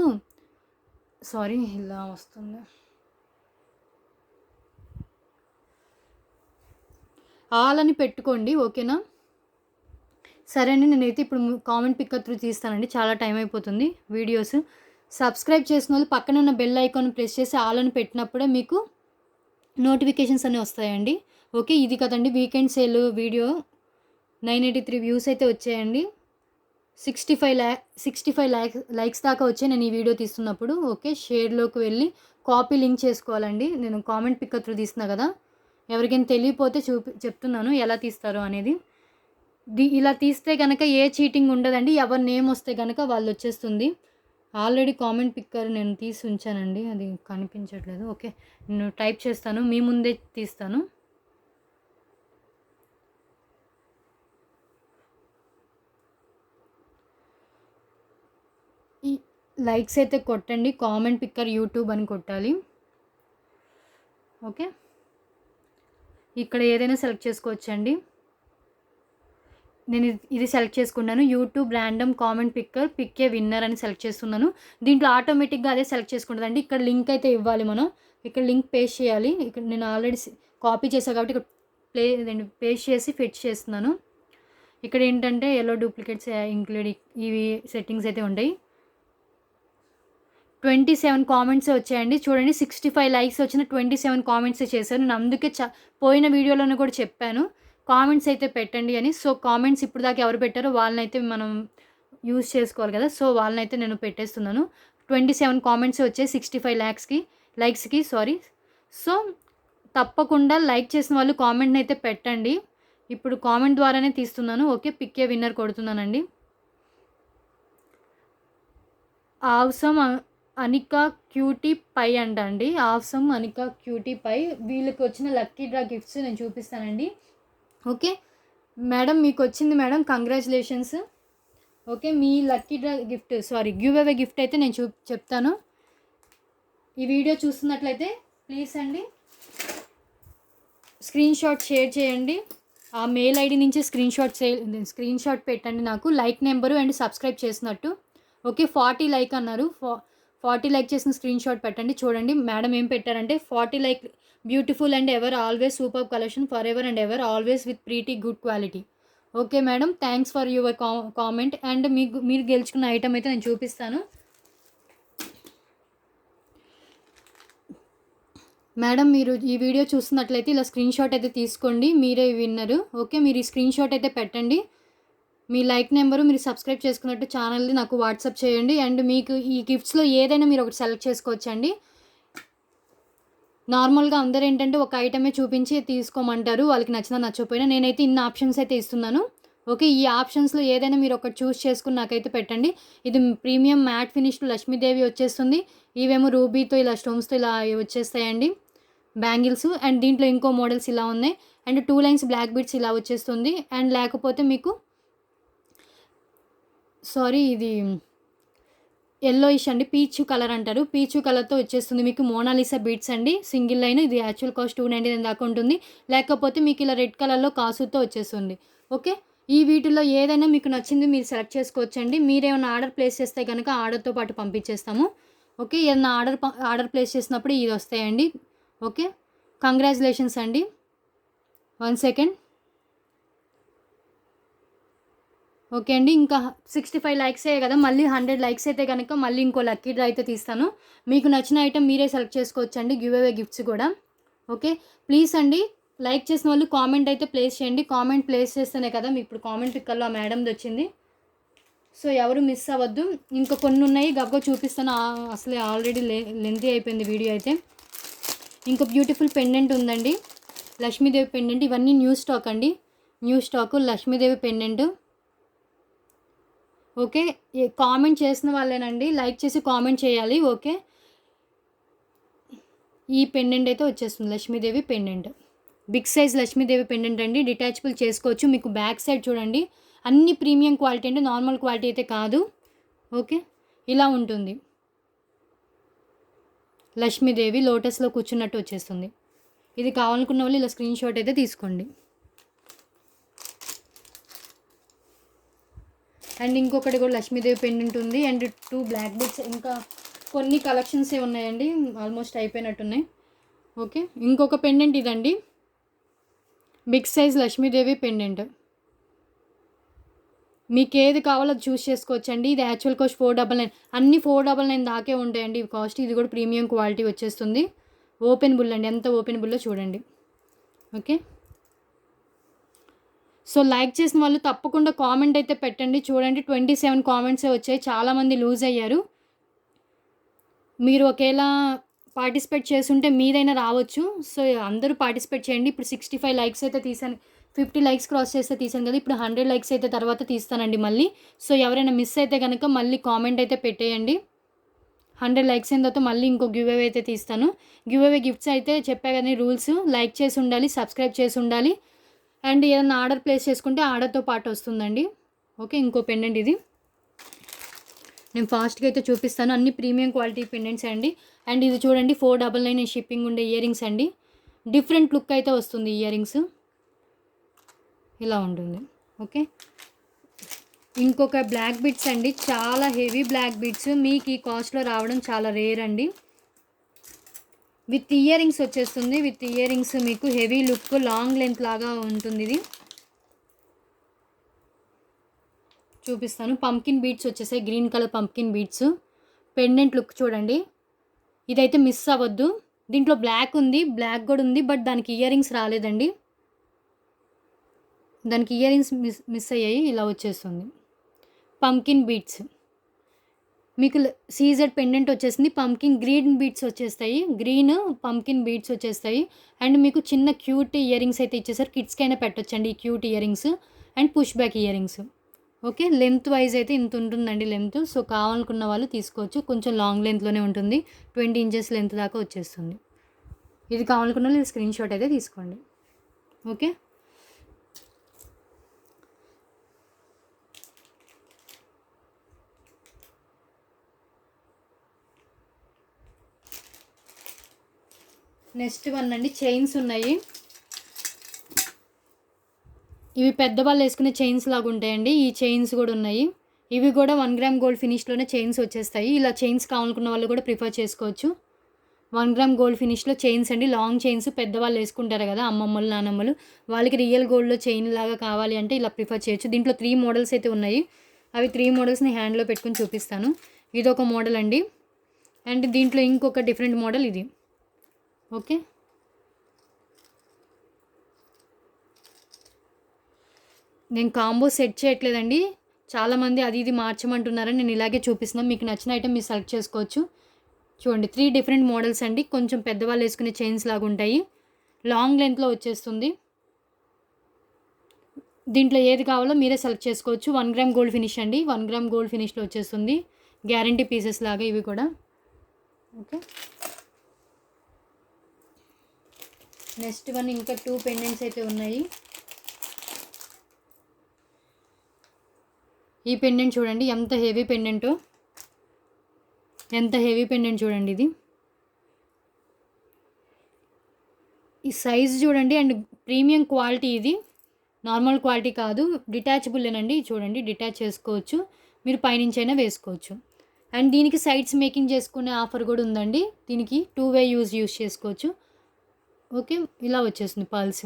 సారీ ఇలా వస్తుంది. ఆల్ అని పెట్టుకోండి. ఓకేనా, సరే అండి. నేనైతే ఇప్పుడు కామెంట్ పిక్కర్ త్రూ తీస్తానండి. చాలా టైం అయిపోతుంది వీడియోస్. సబ్స్క్రైబ్ చేసిన వాళ్ళు పక్కన ఉన్న బెల్ ఐకాన్ ప్రెస్ చేసి ఆల్ అని పెట్టినప్పుడే మీకు నోటిఫికేషన్స్ అన్నీ వస్తాయండి. ఓకే, ఇది కదండి వీకెండ్ సేల్ వీడియో. 983 వ్యూస్ అయితే వచ్చాయండి. 65 లైక్స్ దాకా వచ్చాయి నేను ఈ వీడియో తీస్తున్నప్పుడు. ఓకే, షేర్లోకి వెళ్ళి కాపీ లింక్ చేసుకోవాలండి. నేను కామెంట్ పిక్కర్ త్రూ తీస్తున్నా కదా, ఎవరికైనా తెలియపోతే చెప్తున్నాను ఎలా తీస్తారో అనేది. ఇలా తీస్తే కనుక ఏ చీటింగ్ ఉండదండి. ఎవరి నేమ్ వస్తే కనుక వాళ్ళు వచ్చేస్తుంది. ఆల్రెడీ కామెంట్ పిక్కర్ నేను తీసి ఉంచానండి, అది కనిపించట్లేదు. ఓకే, నేను టైప్ చేస్తాను, మీ ముందే తీస్తాను. ఈ లైక్స్ అయితే కొట్టండి. కామెంట్ పిక్కర్ యూట్యూబ్ అని కొట్టాలి. ఓకే, ఇక్కడ ఏదైనా సెలెక్ట్ చేసుకోవచ్చండి. నేను ఇది సెలెక్ట్ చేసుకున్నాను. YouTube random comment picker pick a winner అని సెలెక్ట్ చేస్తున్నాను. దీంట్లో ఆటోమేటిక్గా అదే సెలెక్ట్ చేసుకుంటుందండి. ఇక్కడ లింక్ అయితే ఇవ్వాలి మనం. ఇక్కడ లింక్ పేస్ట్ చేయాలి. ఇక్కడ నేను ఆల్రెడీ కాపీ చేశాను కాబట్టి ఇక్కడ పేస్ట్ చేసి ఫిట్ చేస్తున్నాను. ఇక్కడ ఏంటంటే ఎల్లో డూప్లికేట్స్ ఇంక్లూడ్ ఇవి సెట్టింగ్స్ అయితే ఉంటాయి. 27 కామెంట్స్ వచ్చాయండి. చూడండి, 65 లైక్స్ వచ్చిన 27 కామెంట్స్ చేశారు. నేను అందుకే పోయిన వీడియోలోనే కూడా చెప్పాను కామెంట్స్ అయితే పెట్టండి అని. సో కామెంట్స్ ఇప్పుడు దాకా ఎవరు పెట్టారో వాళ్ళనైతే మనం యూజ్ చేసుకోవాలి కదా. సో వాళ్ళనైతే నేను పెట్టేస్తున్నాను. 27 కామెంట్స్ వచ్చాయి 65 లైక్స్కి. సో తప్పకుండా లైక్ చేసిన వాళ్ళు కామెంట్ని అయితే పెట్టండి. ఇప్పుడు కామెంట్ ద్వారానే తీస్తున్నాను. ఓకే, పిక్ ఏ విన్నర్ కొడుతున్నానండి. అవసరం అనికా క్యూటీ పై అండి. Awesome Anika cutie pie. వీళ్ళకి వచ్చిన లక్కీ డ్రా గిఫ్ట్స్ నేను చూపిస్తానండి. ఓకే మేడం, మీకు వచ్చింది మేడం, కంగ్రాచులేషన్స్. ఓకే, మీ lucky draw gift giveaway gift అయితే నేను చెప్తాను. ఈ వీడియో చూస్తున్నట్లయితే ప్లీజ్ అండి స్క్రీన్ షాట్ షేర్ చేయండి. ఆ మెయిల్ ఐడి నుంచి స్క్రీన్ షాట్ పెట్టండి నాకు, లైక్ నెంబరు అండ్ సబ్స్క్రైబ్ చేసినట్టు. ఓకే, 40 లైక్ అన్నారు. 40 లైక్ చేసిన స్క్రీన్ షాట్ పెట్టండి. చూడండి మేడం ఏం పెట్టారంటే, 40 like, beautiful and ever always super collection for ever and ever always with pretty good quality. Okay madam, thanks for your comment. And మీరు గెలుచుకున్న item అయితే నేను చూపిస్తాను. మేడం, మీరు ఈ వీడియో చూస్తున్నట్లయితే ఇలా స్క్రీన్ షాట్ అయితే తీసుకోండి, మీరే విన్నరు. ఓకే, మీరు ఈ స్క్రీన్ షాట్ అయితే పెట్టండి. మీ లైక్ నెంబరు, మీరు సబ్స్క్రైబ్ చేసుకున్నట్టు ఛానల్ని నాకు వాట్సాప్ చేయండి. అండ్ మీకు ఈ గిఫ్ట్స్లో ఏదైనా మీరు ఒకటి సెలెక్ట్ చేసుకోవచ్చండి. నార్మల్గా అందరూ ఏంటంటే ఒక ఐటమే చూపించి తీసుకోమంటారు, వాళ్ళకి నచ్చినా నచ్చకపోయినా. నేనైతే ఇన్ని ఆప్షన్స్ అయితే ఇస్తున్నాను. ఓకే, ఈ ఆప్షన్స్లో ఏదైనా మీరు ఒకటి చూస్ చేసుకుని నాకైతే పెట్టండి. ఇది ప్రీమియం మ్యాట్ ఫినిష్డ్ లక్ష్మీదేవి వచ్చేస్తుంది. ఇవేమో రూబీతో ఇలా స్టోన్స్తో ఇలా వచ్చేస్తాయండి బ్యాంగిల్స్. అండ్ దీంట్లో ఇంకో మోడల్స్ ఇలా ఉన్నాయి. అండ్ 2 లైన్స్ బ్లాక్ బీడ్స్ ఇలా వచ్చేస్తుంది. అండ్ లేకపోతే మీకు ఇది ఎల్లోయిష్ అండి, పీచు కలర్ అంటారు, పీచు కలర్తో వచ్చేస్తుంది మీకు మోనాలిసా బీడ్స్ అండి. సింగిల్ లైన్, ఇది యాక్చువల్ కాస్ట్ 299 దాకా ఉంటుంది. లేకపోతే మీకు ఇలా రెడ్ కలర్లో కాసుతో వచ్చేస్తుంది. ఓకే, ఈ వీటిలో ఏదైనా మీకు నచ్చింది మీరు సెలెక్ట్ చేసుకోవచ్చండి. మీరేమైనా ఆర్డర్ ప్లేస్ చేస్తే కనుక ఆర్డర్తో పాటు పంపించేస్తాము. ఓకే, ఏదైనా ఆర్డర్ ప్లేస్ చేసినప్పుడు ఇది వస్తాయండి. ఓకే, కంగ్రాచులేషన్స్ అండి. 1 సెకండ్. ఓకే అండి, ఇంకా 65 లైక్సే కదా, మళ్ళీ 100 లైక్స్ అయితే కనుక మళ్ళీ ఇంకో లక్కీ డ్రా అయితే తీస్తాను. మీకు నచ్చిన ఐటమ్ మీరే సెలెక్ట్ చేసుకోవచ్చండి, గివ్ అవే గిఫ్ట్స్ కూడా. ఓకే, ప్లీజ్ అండి లైక్ చేసిన వాళ్ళు కామెంట్ అయితే ప్లేస్ చేయండి. కామెంట్ ప్లేస్ చేస్తేనే కదా మీకు ఇప్పుడు కామెంట్ కల్లా మేడంది వచ్చింది. సో ఎవరు మిస్ అవ్వద్దు. ఇంకా కొన్ని ఉన్నాయి, గబ్బగా చూపిస్తాను. అసలే ఆల్రెడీ లెంతీ అయిపోయింది వీడియో అయితే. ఇంకో బ్యూటిఫుల్ పెండెంట్ ఉందండి, లక్ష్మీదేవి పెండెంట్. ఇవన్నీ న్యూ స్టాక్ అండి, new stock Lakshmidevi pendant. Okay, comment చేసిన వాళ్ళేనండి, లైక్ చేసి కామెంట్ చేయాలి. ఓకే, ఈ పెండెంట్ అయితే వచ్చేస్తుంది Lakshmidevi pendant, big size Lakshmidevi pendant అండి. డిటాచబుల్ చేసుకోవచ్చు. మీకు బ్యాక్ సైడ్ చూడండి, అన్ని ప్రీమియం క్వాలిటీ అండి, నార్మల్ క్వాలిటీ అయితే కాదు. ఓకే, ఇలా ఉంటుంది లక్ష్మీదేవి లోటస్లో కూర్చున్నట్టు వచ్చేస్తుంది. ఇది కావాలనుకున్న వాళ్ళు ఇలా స్క్రీన్ షాట్ అయితే తీసుకోండి. అండ్ ఇంకొకటి కూడా లక్ష్మీదేవి పెండెంట్ ఉంది. అండ్ 2 బ్లాక్ బీడ్స్, ఇంకా కొన్ని కలెక్షన్సే ఉన్నాయండి, ఆల్మోస్ట్ అయిపోయినట్టున్నాయి. ఓకే, ఇంకొక పెండెంట్ ఇదండి, బిగ్ సైజ్ లక్ష్మీదేవి పెండెంట్. మీకు ఏది కావాలో అది చూస్ చేసుకోవచ్చండి. ఇది యాక్చువల్ కాస్ట్ 499, అన్ని 499 దాకే ఉంటాయండి ఇవి కాస్ట్. ఇది కూడా ప్రీమియం క్వాలిటీ వచ్చేస్తుంది. ఓపెన్ బుల్ అండి, ఎంత ఓపెన్ బుల్లో చూడండి. ఓకే, సో లైక్ చేసిన వాళ్ళు తప్పకుండా కామెంట్ అయితే పెట్టండి. చూడండి 27 కామెంట్సే వచ్చాయి, చాలామంది లూజ్ అయ్యారు. మీరు ఒకేలా పార్టిసిపేట్ చేసుంటే మీదైనా రావచ్చు. సో అందరూ పార్టిసిపేట్ చేయండి. ఇప్పుడు 65 లైక్స్ అయితే తీసాను, 50 లైక్స్ క్రాస్ చేస్తే తీసాను కదా, ఇప్పుడు 100 లైక్స్ అయితే తర్వాత తీస్తానండి మళ్ళీ. సో ఎవరైనా మిస్ అయితే కనుక మళ్ళీ కామెంట్ అయితే పెట్టేయండి. 100 లైక్స్ అయిన తర్వాత మళ్ళీ ఇంకో గివ్ అవే అయితే తీస్తాను. గివ్ అవే గిఫ్ట్స్ అయితే చెప్పా కానీ రూల్స్, లైక్ చేసి ఉండాలి, సబ్స్క్రైబ్ చేసి ఉండాలి. అండ్ ఏదైనా ఆర్డర్ ప్లేస్ చేసుకుంటే ఆర్డర్తో పాటు వస్తుందండి. ఓకే, ఇంకో పెండెంట్ ఇది నేను ఫాస్ట్గా అయితే చూపిస్తాను. అన్ని ప్రీమియం క్వాలిటీ పెండెంట్స్ అండి. అండ్ ఇది చూడండి 499 షిప్పింగ్ ఉండే ఇయర్ రింగ్స్ అండి. డిఫరెంట్ లుక్ అయితే వస్తుంది ఇయర్ రింగ్స్, ఇలా ఉంటుంది. ఓకే, ఇంకొక బ్లాక్ బీడ్స్ అండి, చాలా హెవీ బ్లాక్ బీడ్స్. మీకు ఈ కాస్ట్లో రావడం చాలా రేర్ అండి. విత్ ఇయర్ రింగ్స్ వచ్చేస్తుంది. విత్ ఇయర్ రింగ్స్ మీకు హెవీ లుక్, లాంగ్ లెంత్ లాగా ఉంటుంది. ఇది చూపిస్తాను. పంకిన్ బీడ్స్ వచ్చేసాయి, green colour pumpkin beads. Pendant look చూడండి, ఇదైతే మిస్ అవ్వద్దు. దీంట్లో బ్లాక్ ఉంది, బ్లాక్ కూడా ఉంది, బట్ దానికి ఇయర్ రింగ్స్ రాలేదండి. దానికి ఇయర్ రింగ్స్ మిస్ అయ్యాయి, ఇలా వచ్చేస్తుంది. పంకిన్ బీడ్స్ మీకు సీజెడ్ పెండెంట్ వచ్చేసింది. పంకిన్ గ్రీన్ బీడ్స్ వచ్చేస్తాయి, గ్రీన్ పంకిన్ బీడ్స్ వచ్చేస్తాయి. అండ్ మీకు చిన్న క్యూట్ ఇయర్ రింగ్స్ అయితే ఇచ్చేసారు, కిడ్స్కైనా పెట్టొచ్చండి ఈ cute ear rings. And push back ear rings. Okay. Length wise అయితే ఇంత ఉంటుందండి లెంత్. సో, కావాలనుకున్న వాళ్ళు తీసుకోవచ్చు. కొంచెం లాంగ్ లెంత్‌లోనే ఉంటుంది. 20 ఇంచెస్ లెంత్ దాకా వచ్చేస్తుంది. ఇది కావాలనుకున్న వాళ్ళు ఇది స్క్రీన్ షాట్ అయితే తీసుకోండి. ఓకే. నెక్స్ట్ వన్ అండి చైన్స్ ఉన్నాయి. ఇవి పెద్దవాళ్ళు వేసుకునే చైన్స్ లాగా ఉంటాయండి. ఈ చైన్స్ కూడా ఉన్నాయి. ఇవి కూడా 1 గ్రామ్ గోల్డ్ ఫినిష్‌లోనే చైన్స్ వచ్చేస్తాయి. ఇలా చైన్స్ కావాలనుకున్న వాళ్ళు కూడా ప్రిఫర్ చేసుకోవచ్చు. 1 గ్రామ్ గోల్డ్ ఫినిష్‌లో చైన్స్ అండి. లాంగ్ చైన్స్ పెద్దవాళ్ళు వేసుకుంటారు కదా! అమ్మమ్మలు, నానమ్మలు. వాళ్ళకి రియల్ గోల్డ్‌లో చైన్ లాగా కావాలి అంటే ఇలా ప్రిఫర్ చేయొచ్చు. దీంట్లో 3 మోడల్స్ అయితే ఉన్నాయి. అవి 3 మోడల్స్‌ని హ్యాండ్‌లో పెట్టుకొని చూపిస్తాను. ఇదొక మోడల్ అండి. అండ్ దీంట్లో ఇంకొక డిఫరెంట్ మోడల్ ఇది. ఓకే. నేను కాంబో సెట్ చేయట్లేదండి. చాలామంది అది ఇది మార్చమంటున్నారని నేను ఇలాగే చూపిస్తున్నాను. మీకు నచ్చిన ఐటెమ్ మీరు సెలెక్ట్ చేసుకోవచ్చు. చూడండి 3 డిఫరెంట్ మోడల్స్ అండి. కొంచెం పెద్దవాళ్ళు వేసుకునే చైన్స్ లాగా ఉంటాయి. లాంగ్ లెంత్‌లో వచ్చేస్తుంది. దీంట్లో ఏది కావాలో మీరే సెలెక్ట్ చేసుకోవచ్చు. 1 గ్రామ్ గోల్డ్ ఫినిష్ అండి. 1 గ్రామ్ గోల్డ్ ఫినిష్‌లో వచ్చేస్తుంది. గ్యారంటీ పీసెస్ లాగా ఇవి కూడా. ఓకే. నెక్స్ట్ వన్ ఇంకా 2 పెండెంట్స్ అయితే ఉన్నాయి. ఈ పెండెంట్ చూడండి ఎంత హెవీ పెండెంటో. ఎంత హెవీ పెండెంట్ చూడండి ఇది. ఈ సైజ్ చూడండి అండ్ ప్రీమియం క్వాలిటీ ఇది. నార్మల్ క్వాలిటీ కాదు. డిటాచబుల్లేనండి. చూడండి డిటాచ్ చేసుకోవచ్చు. మీరు పైనుంచైనా వేసుకోవచ్చు. అండ్ దీనికి సైడ్స్ మేకింగ్ చేసుకునే ఆఫర్ కూడా ఉందండి. దీనికి 2 వే యూజ్ చేసుకోవచ్చు. ఓకే. ఇలా వచ్చేస్తుంది పర్ల్స్.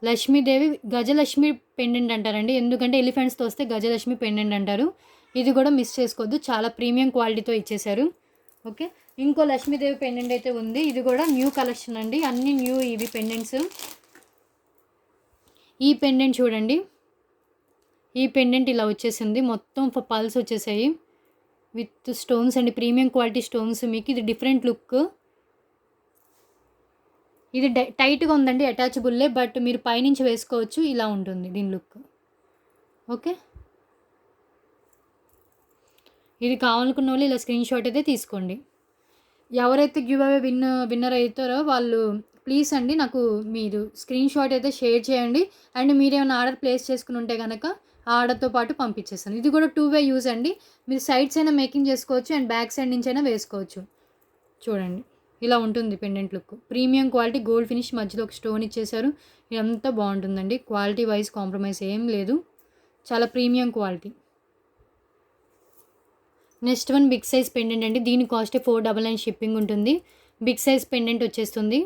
లక్ష్మీదేవి గజలక్ష్మి పెండెంట్ అంటారండి. ఎందుకంటే ఎలిఫెంట్స్‌తో వస్తే గజలక్ష్మి పెండెంట్ అంటారు. ఇది కూడా మిస్ చేసుకోవద్దు. చాలా ప్రీమియం క్వాలిటీతో ఇచ్చేశారు. ఓకే. ఇంకో లక్ష్మీదేవి పెండెంట్ అయితే ఉంది. ఇది కూడా న్యూ కలెక్షన్ అండి. అన్నీ న్యూ ఇవి పెండెంట్స్. ఈ పెండెంట్ చూడండి. ఈ పెండెంట్ ఇలా వచ్చేసింది. మొత్తం పర్ల్స్ వచ్చేసాయి. విత్ స్టోన్స్ అండి. Premium quality stones. మీకు ఇది డిఫరెంట్ లుక్. ఇది టైట్‌గా ఉందండి. అటాచబుల్లే. బట్ మీరు పైనుంచి వేసుకోవచ్చు. ఇలా ఉంటుంది దీని లుక్. ఓకే. ఇది కావాలనుకున్న వాళ్ళు ఇలా స్క్రీన్ షాట్ అయితే తీసుకోండి. ఎవరైతే గివ్ అవే విన్నర్ అవుతారో వాళ్ళు ప్లీజ్ అండి నాకు మీరు స్క్రీన్ షాట్ అయితే షేర్ చేయండి. అండ్ మీరేమైనా ఆర్డర్ ప్లేస్ చేసుకుని ఉంటే కనుక ఆ ఆర్డర్తో పాటు పంపించేస్తాను. ఇది కూడా 2 వే యూజ్ అండి. మీరు సైడ్స్ అయినా మేకింగ్ చేసుకోవచ్చు అండ్ బ్యాక్ సైడ్ నుంచి అయినా వేసుకోవచ్చు. చూడండి ఇలా ఉంటుంది pendant look. Premium quality gold finish మధ్యలో ఒక స్టోన్ ఇచ్చేసారు. ఇదంతా బాగుంటుందండి. క్వాలిటీ వైజ్ కాంప్రమైజ్ ఏం లేదు. చాలా premium quality. Next one big size pendant అండి. దీని కాస్ట్ 499 షిప్పింగ్ ఉంటుంది. బిగ్ సైజ్ పెండెంట్ వచ్చేస్తుంది.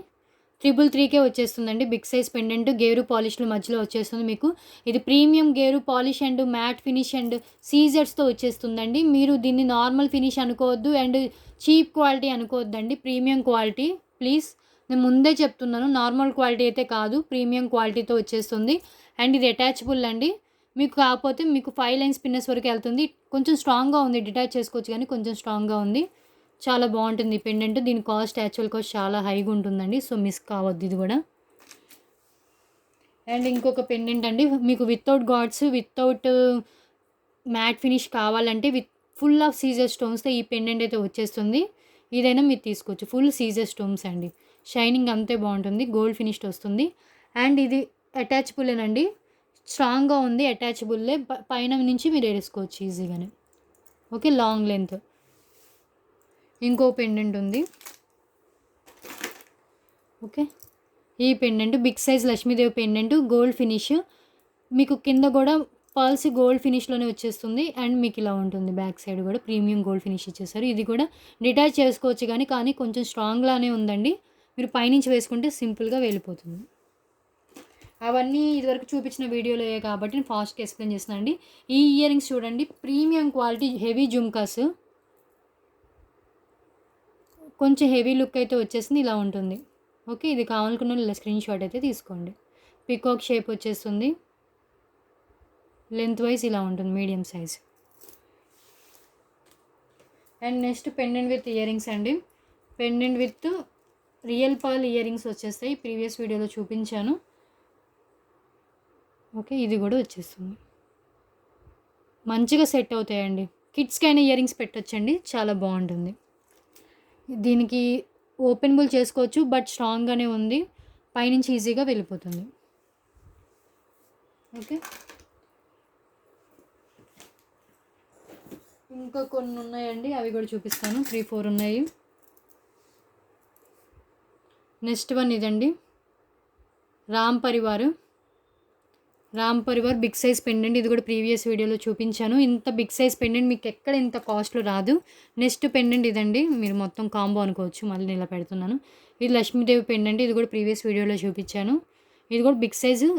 333కే వచ్చేస్తుందండి. బిగ్ సైజ్ పెండెంట్ గేరు పాలిష్ల మధ్యలో వచ్చేస్తుంది మీకు. ఇది ప్రీమియం గేరు polish and matte finish and సీజర్స్తో వచ్చేస్తుందండి. మీరు దీన్ని నార్మల్ ఫినిష్ అనుకోవద్దు అండ్ చీప్ క్వాలిటీ అనుకోవద్దండి. Premium quality please. నేను ముందే చెప్తున్నాను. నార్మల్ క్వాలిటీ అయితే కాదు. ప్రీమియం క్వాలిటీతో వచ్చేస్తుంది. అండ్ ఇది అటాచబుల్ అండి. మీకు కాకపోతే మీకు 5 లైన్ స్పిన్నర్స్ వరకు వెళ్తుంది. కొంచెం స్ట్రాంగ్గా ఉంది. డిటాచ్ చేసుకోవచ్చు కానీ కొంచెం స్ట్రాంగ్గా ఉంది. చాలా బాగుంటుంది ఈ పెండెంట్. దీని కాస్ట్ యాక్చువల్ కాస్ట్ చాలా హైగా ఉంటుందండి. సో మిస్ కావద్దు ఇది కూడా. అండ్ ఇంకొక పెండెంట్ అండి. మీకు without gods without matte finish కావాలంటే ఫుల్ ఆఫ్ సీజర్ స్టోన్స్తో ఈ పెండెంట్ అయితే వచ్చేస్తుంది. ఇదైనా మీరు తీసుకోవచ్చు. ఫుల్ సీజర్ స్టోన్స్ అండి. షైనింగ్ అంతే బాగుంటుంది. గోల్డ్ ఫినిష్డ్ వస్తుంది. అండ్ ఇది అటాచబుల్లేనండి. స్ట్రాంగ్గా ఉంది. అటాచబుల్లే. పైన నుంచి మీరు వేసుకోవచ్చు ఈజీగానే. ఓకే. Long length. ఇంకో పెండెంట్ ఉంది. ఓకే. ఈ pendant big size Lakshmidevi pendant gold finish. మీకు కింద కూడా పర్ల్స్ గోల్డ్ ఫినిష్లోనే వచ్చేస్తుంది. అండ్ మీకు ఇలా ఉంటుంది. బ్యాక్ సైడ్ కూడా ప్రీమియం గోల్డ్ ఫినిష్ ఇచ్చేసారు. ఇది కూడా డిటాచ్ చేసుకోవచ్చు కానీ కొంచెం స్ట్రాంగ్లానే ఉందండి. మీరు పైనుంచి వేసుకుంటే సింపుల్గా వెళ్ళిపోతుంది. అవన్నీ ఇదివరకు చూపించిన వీడియోలోయే కాబట్టి నేను ఫాస్ట్గా ఎక్స్ప్లెయిన్ చేస్తున్నాను అండి. ఈ ఇయర్ రింగ్స్ చూడండి. Premium quality heavy jhumkas. కొంచెం హెవీ లుక్ అయితే వచ్చేసింది. ఇలా ఉంటుంది. ఓకే. ఇది కావాలనుకున్న ఇలా స్క్రీన్ షాట్ అయితే తీసుకోండి. పికాక్ షేప్ వచ్చేస్తుంది. లెంత్ వైజ్ ఇలా ఉంటుంది. Medium size. And next pendant with earrings అండి. Pendant with real pearl earrings వచ్చేస్తాయి. ప్రీవియస్ వీడియోలో చూపించాను. ఓకే. ఇది కూడా వచ్చేస్తుంది. మంచిగా సెట్ అవుతాయండి. కిడ్స్‌కైనా ఇయర్ రింగ్స్ పెట్టొచ్చండి. చాలా బావుంటుంది. దీనికి ఓపెనబుల్ చేసుకోవచ్చు. బట్ స్ట్రాంగ్‌గానే ఉంది. పైనుంచి ఈజీగా వెళ్ళిపోతుంది. ఓకే. ఇంకా కొన్ని ఉన్నాయండి. అవి కూడా చూపిస్తాను. 3, 4 ఉన్నాయి. నెక్స్ట్ వన్ ఇదండి. Ram Parivar big size pendant. ఇది కూడా ప్రీవియస్ వీడియోలో చూపించాను. ఇంత బిగ్ సైజ్ పెండెంట్ మీకు ఎక్కడ ఇంత కాస్ట్‌లో రాదు. నెక్స్ట్ పెండెంట్ ఇదండి. మీరు మొత్తం కాంబో అనుకోవచ్చు. మళ్ళీ ఇలా పెడుతున్నాను. ఇది లక్ష్మీదేవి పెండెంట్. ఇది కూడా ప్రీవియస్ వీడియోలో చూపించాను. ఇది కూడా బిగ్ సైజు.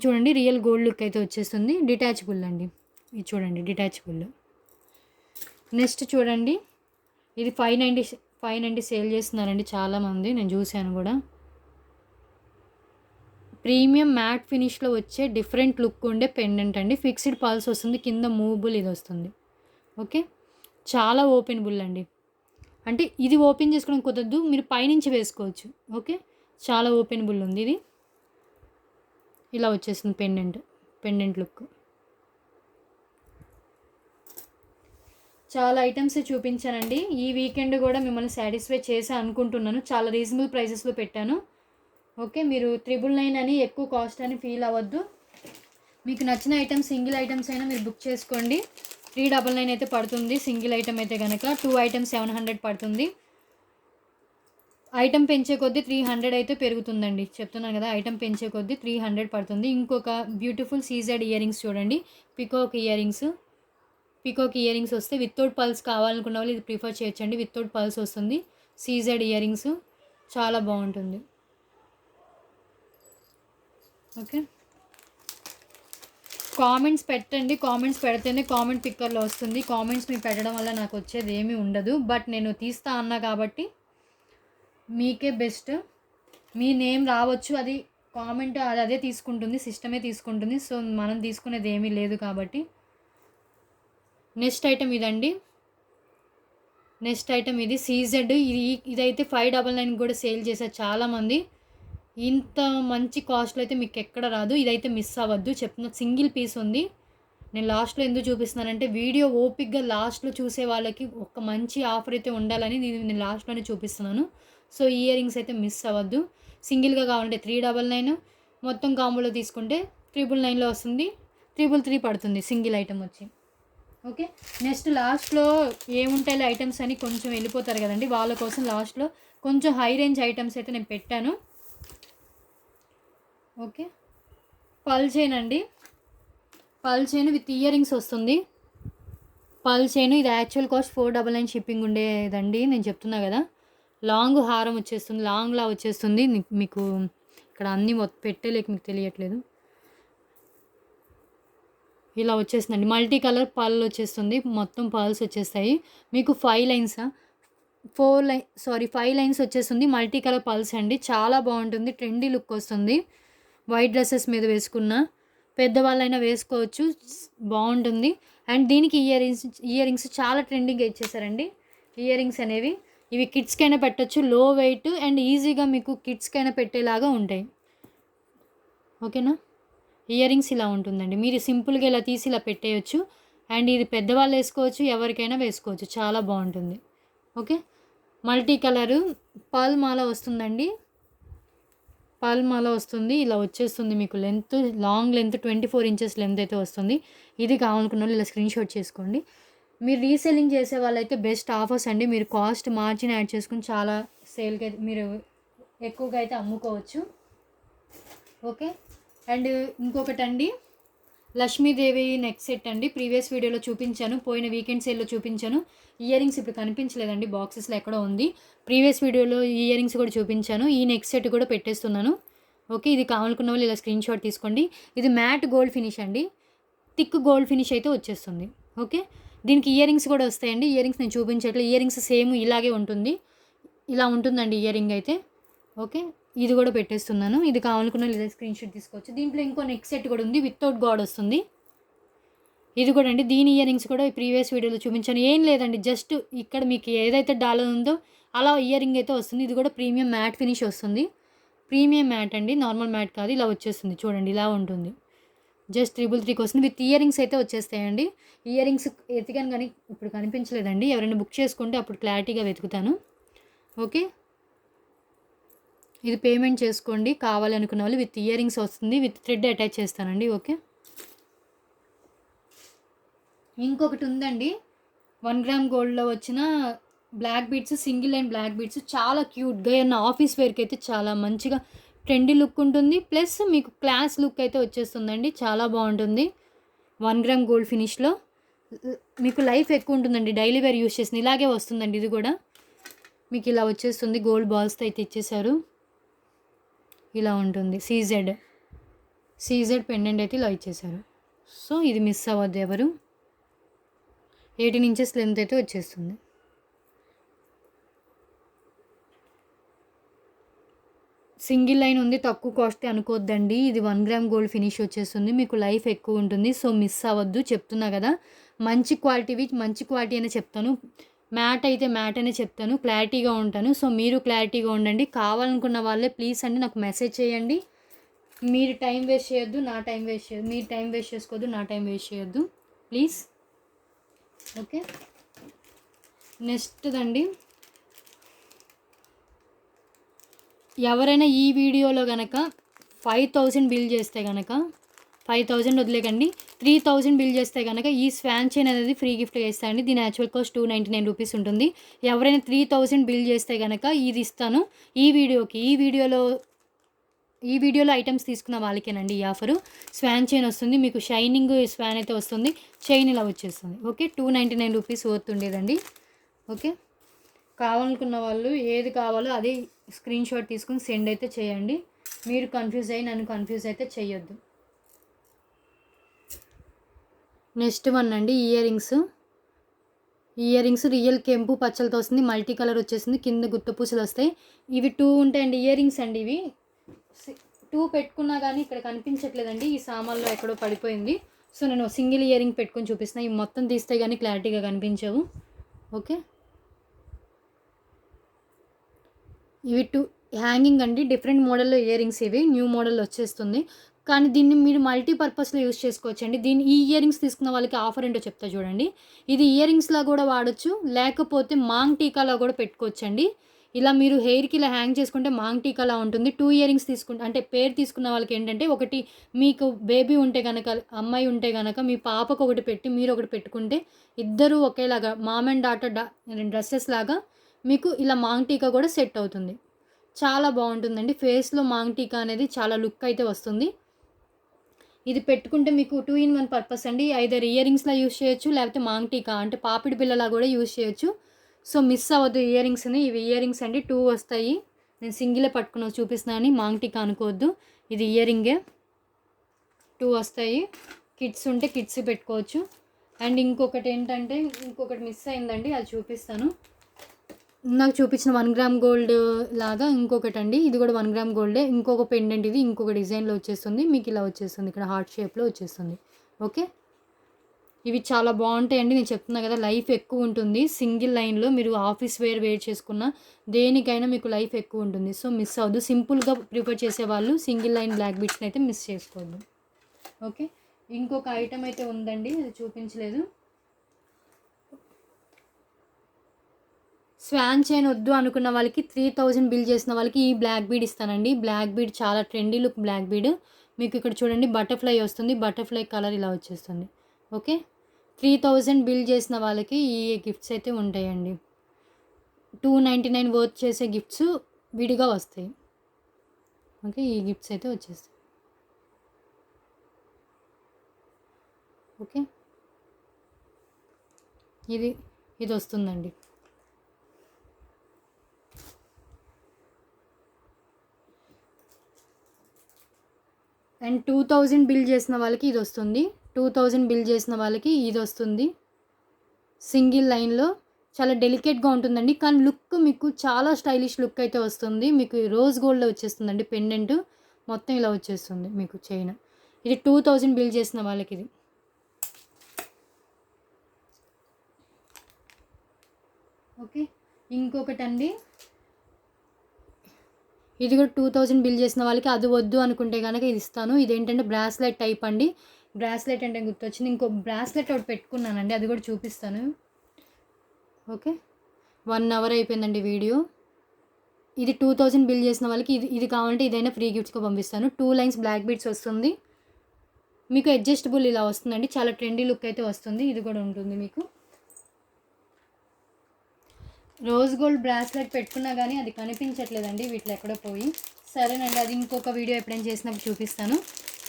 చూడండి రియల్ గోల్డ్ లుక్ అయితే వచ్చేస్తుంది. డిటాచబుల్ అండి. ఇది చూడండి డిటాచబుల్. నెక్స్ట్ చూడండి ఇది 590 సేల్ చేస్తున్నారండి చాలామంది. నేను చూశాను కూడా. ప్రీమియం మ్యాట్ ఫినిష్లో వచ్చే డిఫరెంట్ లుక్ ఉండే పెండెంట్ అండి. ఫిక్స్డ్ పల్స్ వస్తుంది. కింద మూవబుల్ ఇది వస్తుంది. ఓకే. చాలా ఓపెనబుల్ అండి. అంటే ఇది ఓపెన్ చేసుకోవడం కుదరదు. మీరు పైనుంచి వేసుకోవచ్చు. ఓకే. చాలా ఓపెనబుల్ ఉంది ఇది. ఇలా వచ్చేస్తుంది పెండెంట్ లుక్. చాలా ఐటమ్స్ చూపించానండి. ఈ వీకెండ్ కూడా మిమ్మల్ని సాటిస్ఫై చేసా అనుకుంటున్నాను. చాలా రీజనబుల్ ప్రైజెస్లో పెట్టాను. ఓకే. మీరు 999 అని ఎక్కువ కాస్ట్ అని ఫీల్ అవ్వద్దు. మీకు నచ్చిన ఐటమ్స్ సింగిల్ ఐటమ్స్ అయినా మీరు బుక్ చేసుకోండి. 399 అయితే పడుతుంది సింగిల్ ఐటమ్ అయితే కనుక. 2 ఐటమ్స్ 700 పడుతుంది. ఐటమ్ పెంచే కొద్దీ 300 అయితే పెరుగుతుందండి. చెప్తున్నాను కదా, ఐటమ్ పెంచే కొద్దీ 300 పడుతుంది. ఇంకొక బ్యూటిఫుల్ సీజెడ్ ఇయర్ రింగ్స్ చూడండి. పికాక్ ఇయర్ రింగ్స్ వస్తే వితౌట్ పల్స్ కావాలనుకున్న వాళ్ళు ఇది ప్రిఫర్ చేయొచ్చండి. వితౌట్ పల్స్ వస్తుంది. సీజెడ్ ఇయర్ రింగ్స్ చాలా బాగుంటుంది. ఓకే. కామెంట్స్ పెట్టండి. కామెంట్స్ పెడితేనే కామెంట్ పిక్కర్లో వస్తుంది. కామెంట్స్ మీరు పెట్టడం వల్ల నాకు వచ్చేది ఏమీ ఉండదు. బట్ నేను తీస్తా అన్నా కాబట్టి మీకే బెస్ట్. మీ నేమ్ రావచ్చు. అది కామెంట్ అదే తీసుకుంటుంది. సిస్టమే తీసుకుంటుంది. సో మనం తీసుకునేది ఏమీ లేదు కాబట్టి. నెక్స్ట్ ఐటమ్ ఇదండి. నెక్స్ట్ ఐటమ్ ఇది సీజెడ్. ఇదైతే 599 కూడా సేల్ చేశారు చాలామంది. ఇంత మంచి కాస్ట్లో అయితే మీకు ఎక్కడ రాదు. ఇదైతే మిస్ అవ్వద్దు. చెప్తున్న సింగిల్ పీస్ ఉంది. నేను లాస్ట్లో ఎందుకు చూపిస్తున్నానంటే వీడియో ఓపిక్గా లాస్ట్లో చూసే వాళ్ళకి ఒక మంచి ఆఫర్ అయితే ఉండాలని నేను లాస్ట్లోనే చూపిస్తున్నాను. సో ఈ ఇయర్ రింగ్స్ అయితే మిస్ అవ్వద్దు. సింగిల్గా కావాలంటే 399, మొత్తం కాంబోలో తీసుకుంటే 999లో వస్తుంది. 333 పడుతుంది సింగిల్ ఐటమ్ వచ్చి. ఓకే. నెక్స్ట్ లాస్ట్లో ఏముంటాయి ఐటమ్స్ అని కొంచెం వెళ్ళిపోతారు కదండి, వాళ్ళ కోసం లాస్ట్లో కొంచెం హై రేంజ్ ఐటమ్స్ అయితే నేను పెట్టాను. ఓకే. పల్ చైన్ అండి. పల్ చైన్ విత్ ఇయర్ రింగ్స్ వస్తుంది. పల్ చైన్ ఇది యాక్చువల్ కాస్ట్ 499 షిప్పింగ్ ఉండేదండి. నేను చెప్తున్నా కదా, లాంగ్ హారం వచ్చేస్తుంది. లాంగ్లా వచ్చేస్తుంది. మీకు ఇక్కడ అన్నీ పెట్టలేక మీకు తెలియట్లేదు. ఇలా వచ్చేస్తుందండి. మల్టీ కలర్ పల్ వచ్చేస్తుంది. మొత్తం పల్స్ వచ్చేస్తాయి. మీకు 5 లైన్స్ వచ్చేస్తుంది. మల్టీ కలర్ పల్స్ అండి. చాలా బాగుంటుంది. ట్రెండీ లుక్ వస్తుంది. వైట్ డ్రెస్సెస్ మీద వేసుకున్న పెద్దవాళ్ళైనా వేసుకోవచ్చు. బాగుంటుంది. అండ్ దీనికి ఇయర్ రింగ్స్ చాలా ట్రెండింగ్గా ఇచ్చేసారండి. ఇయర్ రింగ్స్ అనేవి ఇవి కిడ్స్కైనా పెట్టచ్చు. లో వెయిట్ అండ్ ఈజీగా మీకు కిడ్స్కైనా పెట్టేలాగా ఉంటాయి. ఓకేనా. ఇయర్ రింగ్స్ ఇలా ఉంటుందండి. మీరు సింపుల్గా ఇలా తీసి ఇలా పెట్టేయచ్చు. అండ్ ఇది పెద్దవాళ్ళు వేసుకోవచ్చు, ఎవరికైనా వేసుకోవచ్చు. చాలా బాగుంటుంది. ఓకే. మల్టీ కలరు పల్ మాల వస్తుందండి. పల్ మాల వస్తుంది. ఇలా వచ్చేస్తుంది. మీకు లాంగ్ లెంత్ 24 ఇంచెస్ లెంత్ అయితే వస్తుంది. ఇది కావాలనుకున్న వాళ్ళు ఇలా స్క్రీన్ షాట్ చేసుకోండి. మీరు రీసెల్లింగ్ చేసే వాళ్ళైతే బెస్ట్ ఆఫర్స్ అండి. మీరు కాస్ట్ మార్జిన్ యాడ్ చేసుకుని చాలా సేల్గా మీరు ఎక్కువగా అయితే అమ్ముకోవచ్చు. ఓకే. అండ్ ఇంకొకటి అండి, లక్ష్మీదేవి నెక్ సెట్ అండి. ప్రీవియస్ వీడియోలో చూపించాను. పోయిన వీకెండ్ సేల్లో చూపించాను. ఇయర్ రింగ్స్ ఇప్పుడు కనిపించలేదండి, బాక్సెస్లో ఎక్కడో ఉంది. ప్రీవియస్ వీడియోలో ఈ ఇయర్ రింగ్స్ కూడా చూపించాను. ఈ నెక్ సెట్ కూడా పెట్టేస్తున్నాను. ఓకే. ఇది కావాలనుకున్న వాళ్ళు ఇలా స్క్రీన్ షాట్ తీసుకోండి. ఇది మ్యాట్ గోల్డ్ ఫినిష్ అండి. థిక్ గోల్డ్ ఫినిష్ అయితే వచ్చేస్తుంది. ఓకే. దీనికి ఇయర్ రింగ్స్ కూడా వస్తాయండి. ఇయర్ రింగ్స్ నేను చూపించట్లేదు. ఇయర్ రింగ్స్ సేమ్ ఇలాగే ఉంటుంది. ఇలా ఉంటుందండి ఇయర్ రింగ్ అయితే. ఓకే. ఇది కూడా పెట్టేస్తున్నాను. ఇది కావాలనుకున్న లేదా స్క్రీన్ షాట్ తీసుకోవచ్చు. దీంట్లో ఇంకో నెక్ సెట్ కూడా ఉంది. వితౌట్ గాడ్ వస్తుంది. ఇది కూడా అండి. దీని ఇయర్ రింగ్స్ కూడా ప్రీవియస్ వీడియోలో చూపించాను. ఏం లేదండి, జస్ట్ ఇక్కడ మీకు ఏదైతే డాలర్ ఉందో అలా ఇయర్ రింగ్ అయితే వస్తుంది. ఇది కూడా ప్రీమియం మ్యాట్ ఫినిష్ వస్తుంది. ప్రీమియం మ్యాట్ అండి, నార్మల్ మ్యాట్ కాదు. ఇలా వచ్చేస్తుంది చూడండి, ఇలా ఉంటుంది. జస్ట్ 333కి వస్తుంది. విత్ ఇయర్ రింగ్స్ అయితే వచ్చేస్తాయండి. ఇయర్ రింగ్స్ ఎతికాను కానీ ఇప్పుడు కనిపించలేదండి. ఎవరైనా బుక్ చేసుకుంటే అప్పుడు క్లారిటీగా వెతుకుతాను. ఓకే, ఇది పేమెంట్ చేసుకోండి కావాలనుకున్న వాళ్ళు. విత్ ఇయర్ రింగ్స్ వస్తుంది, విత్ థ్రెడ్ అటాచ్ చేస్తానండి. ఓకే, ఇంకొకటి ఉందండి 1 గ్రామ్ గోల్డ్లో వచ్చిన black beads, single line black beads చాలా క్యూట్గా ఏమన్నా ఆఫీస్ వేర్కి అయితే చాలా మంచిగా ట్రెండీ లుక్ ఉంటుంది. ప్లస్ మీకు క్లాస్ లుక్ అయితే వచ్చేస్తుందండి. చాలా బాగుంటుంది. 1 గ్రామ్ గోల్డ్ ఫినిష్లో మీకు లైఫ్ ఎక్కువ ఉంటుందండి. డైలీ వేర్ యూస్ చేసింది ఇలాగే వస్తుందండి. ఇది కూడా మీకు ఇలా వచ్చేస్తుంది. గోల్డ్ బాల్స్తో అయితే ఇచ్చేసారు. ఇలా ఉంటుంది. సీజెడ్ పెండెంట్ అయితే ఇలా ఇచ్చేసారు. సో ఇది మిస్ అవ్వద్దు ఎవరు. 18 ఇంచెస్ లెంత్ అయితే వచ్చేస్తుంది. సింగిల్ లైన్ ఉంది, తక్కువ కాస్ట్ అనుకోవద్దండి. ఇది 1 గ్రామ్ గోల్డ్ ఫినిష్ వచ్చేస్తుంది. మీకు లైఫ్ ఎక్కువ ఉంటుంది. సో మిస్ అవ్వద్దు. చెప్తున్నా కదా, మంచి క్వాలిటీ అనే చెప్తాను. మ్యాట్ అయితే మ్యాట్ అనే చెప్తాను. క్లారిటీగా ఉంటాను. సో మీరు క్లారిటీగా ఉండండి. కావాలనుకున్న వాళ్ళే ప్లీజ్ అండి నాకు మెసేజ్ చేయండి. మీరు టైం వేస్ట్ చేయొద్దు, నా టైం వేస్ట్ చేయొద్దు. మీరు టైం వేస్ట్ చేసుకోవద్దు, నా టైం వేస్ట్ చేయొద్దు ప్లీజ్. ఓకే, నెక్స్ట్ అండి, ఎవరైనా ఈ వీడియోలో కనుక 5000 బిల్ చేస్తే కనుక 5000 వదిలేకండి, 3000 బిల్ చేస్తే కనుక ఈ స్వాన్ చైన్ అనేది ఫ్రీ గిఫ్ట్గా ఇస్తానండి. దీని యాక్చువల్ కాస్ట్ 299 రూపీస్ ఉంటుంది. ఎవరైనా 3000 బిల్ చేస్తే కనుక ఇది ఇస్తాను. ఈ వీడియోలో ఐటమ్స్ తీసుకున్న వాళ్ళకేనండి ఈ ఆఫరు. స్వాన్ చైన్ వస్తుంది, మీకు షైనింగ్ స్వాన్ అయితే వస్తుంది. చైన్ ఇలా వచ్చేస్తుంది. ఓకే, 299 రూపీస్ ఉండేదండి. ఓకే, కావాలనుకున్న వాళ్ళు ఏది కావాలో అదే స్క్రీన్ షాట్ తీసుకుని సెండ్ అయితే చేయండి. మీరు కన్ఫ్యూజ్ అయ్యి నన్ను కన్ఫ్యూజ్ అయితే చేయొద్దు. నెక్స్ట్ వన్ అండి, ఇయర్ రింగ్స్ రియల్ కెంపు పచ్చలతో వస్తుంది. మల్టీ కలర్ వచ్చేసింది. కింద గుత్తపూసలు వస్తాయి. ఇవి 2 ఉంటాయండి ఇయర్ రింగ్స్ అండి. ఇవి 2 పెట్టుకున్నా కానీ ఇక్కడ కనిపించట్లేదండి. ఈ సామాన్లో ఎక్కడో పడిపోయింది. సో నేను సింగిల్ ఇయర్ రింగ్ పెట్టుకొని చూపిస్తున్నాను. ఇవి మొత్తం తీస్తే కానీ క్లారిటీగా కనిపించవు. ఓకే, ఇవి 2 హ్యాంగింగ్ అండి. డిఫరెంట్ మోడల్లో ఇయర్ రింగ్స్. ఇవి న్యూ మోడల్ వచ్చేస్తుంది. కానీ దీన్ని మీరు మల్టీపర్పస్లో యూస్ చేసుకోవచ్చండి. ఈ ఇయర్ రింగ్స్ తీసుకున్న వాళ్ళకి ఆఫర్ ఏంటో చెప్తా చూడండి. ఇది ఇయర్ రింగ్స్లా కూడా వాడచ్చు, లేకపోతే మాంగ్ టీకాలా కూడా పెట్టుకోవచ్చండి. ఇలా మీరు హెయిర్కి ఇలా హ్యాంగ్ చేసుకుంటే మాంగ్ టీకాలా ఉంటుంది. 2 ఇయర్ రింగ్స్ తీసుకుంటే అంటే పేరు తీసుకున్న వాళ్ళకి ఏంటంటే, ఒకటి మీకు బేబీ ఉంటే కనుక, అమ్మాయి ఉంటే కనుక మీ పాపకు ఒకటి పెట్టి మీరు ఒకటి పెట్టుకుంటే ఇద్దరు ఒకేలాగా మామ్ అండ్ డాటర్ డ్రెస్సెస్ లాగా మీకు ఇలా మాంగ్ టీకా కూడా సెట్ అవుతుంది. చాలా బాగుంటుందండి. ఫేస్లో మాంగ్ టీకా అనేది చాలా లుక్ అయితే వస్తుంది. ఇది పెట్టుకుంటే మీకు 2 in 1 పర్పస్ అండి. ఐదర్ ఇయర్ రింగ్స్లా యూస్ చేయొచ్చు, లేకపోతే మాంగ్ టీకా అంటే పాపిడి బిళ్ళలా కూడా యూస్ చేయొచ్చు. సో మిస్ అవ్వద్దు ఇయర్ రింగ్స్ని. ఇవి ఇయర్ రింగ్స్ అండి. 2 వస్తాయి. నేను సింగిలే పట్టుకుని చూపిస్తున్నాను, మాంగ్ టీకా అనుకోవద్దు. ఇది ఇయర్ రింగే. 2 వస్తాయి. కిడ్స్ ఉంటే కిడ్స్ పెట్టుకోవచ్చు. అండ్ ఇంకొకటి ఏంటంటే, ఇంకొకటి మిస్ అయిందండి, అది చూపిస్తాను. నాకు చూపించిన 1 గ్రామ్ గోల్డ్ లాగా ఇంకొకటి అండి. ఇది కూడా 1 గ్రామ్ గోల్డే. ఇంకొక పెండెంట్ ఇది ఇంకొక డిజైన్లో వచ్చేస్తుంది. మీకు ఇలా వచ్చేస్తుంది, ఇక్కడ హార్ట్ షేప్లో వచ్చేస్తుంది. ఓకే, ఇవి చాలా బాగుంటాయండి. నేను చెప్తున్నా కదా, లైఫ్ ఎక్కువ ఉంటుంది. సింగిల్ లైన్లో మీరు ఆఫీస్ వేర్ చేసుకున్న దేనికైనా మీకు లైఫ్ ఎక్కువ ఉంటుంది. సో మిస్ అవ్వద్దు. సింపుల్గా ప్రిఫర్ చేసేవాళ్ళు సింగిల్ లైన్ బ్లాక్ బీడ్స్ని అయితే మిస్ చేసుకోవద్దు. ఓకే, ఇంకొక ఐటమ్ అయితే ఉందండి, అది చూపించలేదు. స్వాన్ చైన్ వద్దు అనుకున్న వాళ్ళకి 3000 బిల్ చేసిన వాళ్ళకి ఈ బ్లాక్ బీడ్ ఇస్తానండి. బ్లాక్ బీడ్ చాలా ట్రెండీ లుక్ బ్లాక్ బీడ్. మీకు ఇక్కడ చూడండి బటర్ఫ్లై వస్తుంది. బటర్ఫ్లై కలర్ ఇలా వచ్చేస్తుంది. ఓకే, 3000 బిల్ చేసిన వాళ్ళకి ఈ గిఫ్ట్స్ అయితే ఉంటాయండి. 299 వర్త్ చేసే గిఫ్ట్స్ విడిగా వస్తాయి. ఓకే, ఈ గిఫ్ట్స్ అయితే వచ్చేస్తాయి. ఓకే, ఇది వస్తుందండి. అండ్ 2000 బిల్ చేసిన వాళ్ళకి ఇది వస్తుంది. 2000 బిల్ చేసిన వాళ్ళకి ఇది వస్తుంది. సింగిల్ లైన్లో చాలా డెలికేట్గా ఉంటుందండి. కానీ లుక్ మీకు చాలా స్టైలిష్ లుక్ అయితే వస్తుంది. మీకు రోజ్ గోల్డ్లో వచ్చేస్తుందండి. పెండెంట్ మొత్తం ఇలా వచ్చేస్తుంది మీకు చైన్. ఇది 2000 బిల్ చేసిన వాళ్ళకి ఇది. ఓకే, ఇంకొకటి అండి, ఇది కూడా 2000 బిల్ చేసిన వాళ్ళకి. అది వద్దు అనుకుంటే కనుక ఇది ఇస్తాను. ఇదేంటంటే బ్రాస్లెట్ టైప్ అండి. బ్రాస్లెట్ అంటే గుర్తొచ్చింది. ఇంకో బ్రాస్లెట్ ఒకటి పెట్టుకున్నానండి, అది కూడా చూపిస్తాను. ఓకే, 1 అవర్ అయిపోయిందండి వీడియో. ఇది 2000 బిల్ చేసిన వాళ్ళకి ఇది కావాలంటే ఇదైనా ఫ్రీ గిఫ్ట్స్గా పంపిస్తాను. 2 లైన్స్ బ్లాక్ బీడ్స్ వస్తుంది మీకు. అడ్జస్టబుల్ ఇలా వస్తుందండి, చాలా ట్రెండీ లుక్ అయితే వస్తుంది. ఇది కూడా ఉంటుంది మీకు. రోజ్ గోల్డ్ బ్రాస్లెట్ పెట్టుకున్నా కానీ అది కనిపించట్లేదండి వీటిలో ఎక్కడో పోయి. సరేనండి, అది ఇంకొక వీడియో ఎప్పుడైనా చేసినప్పుడు చూపిస్తాను.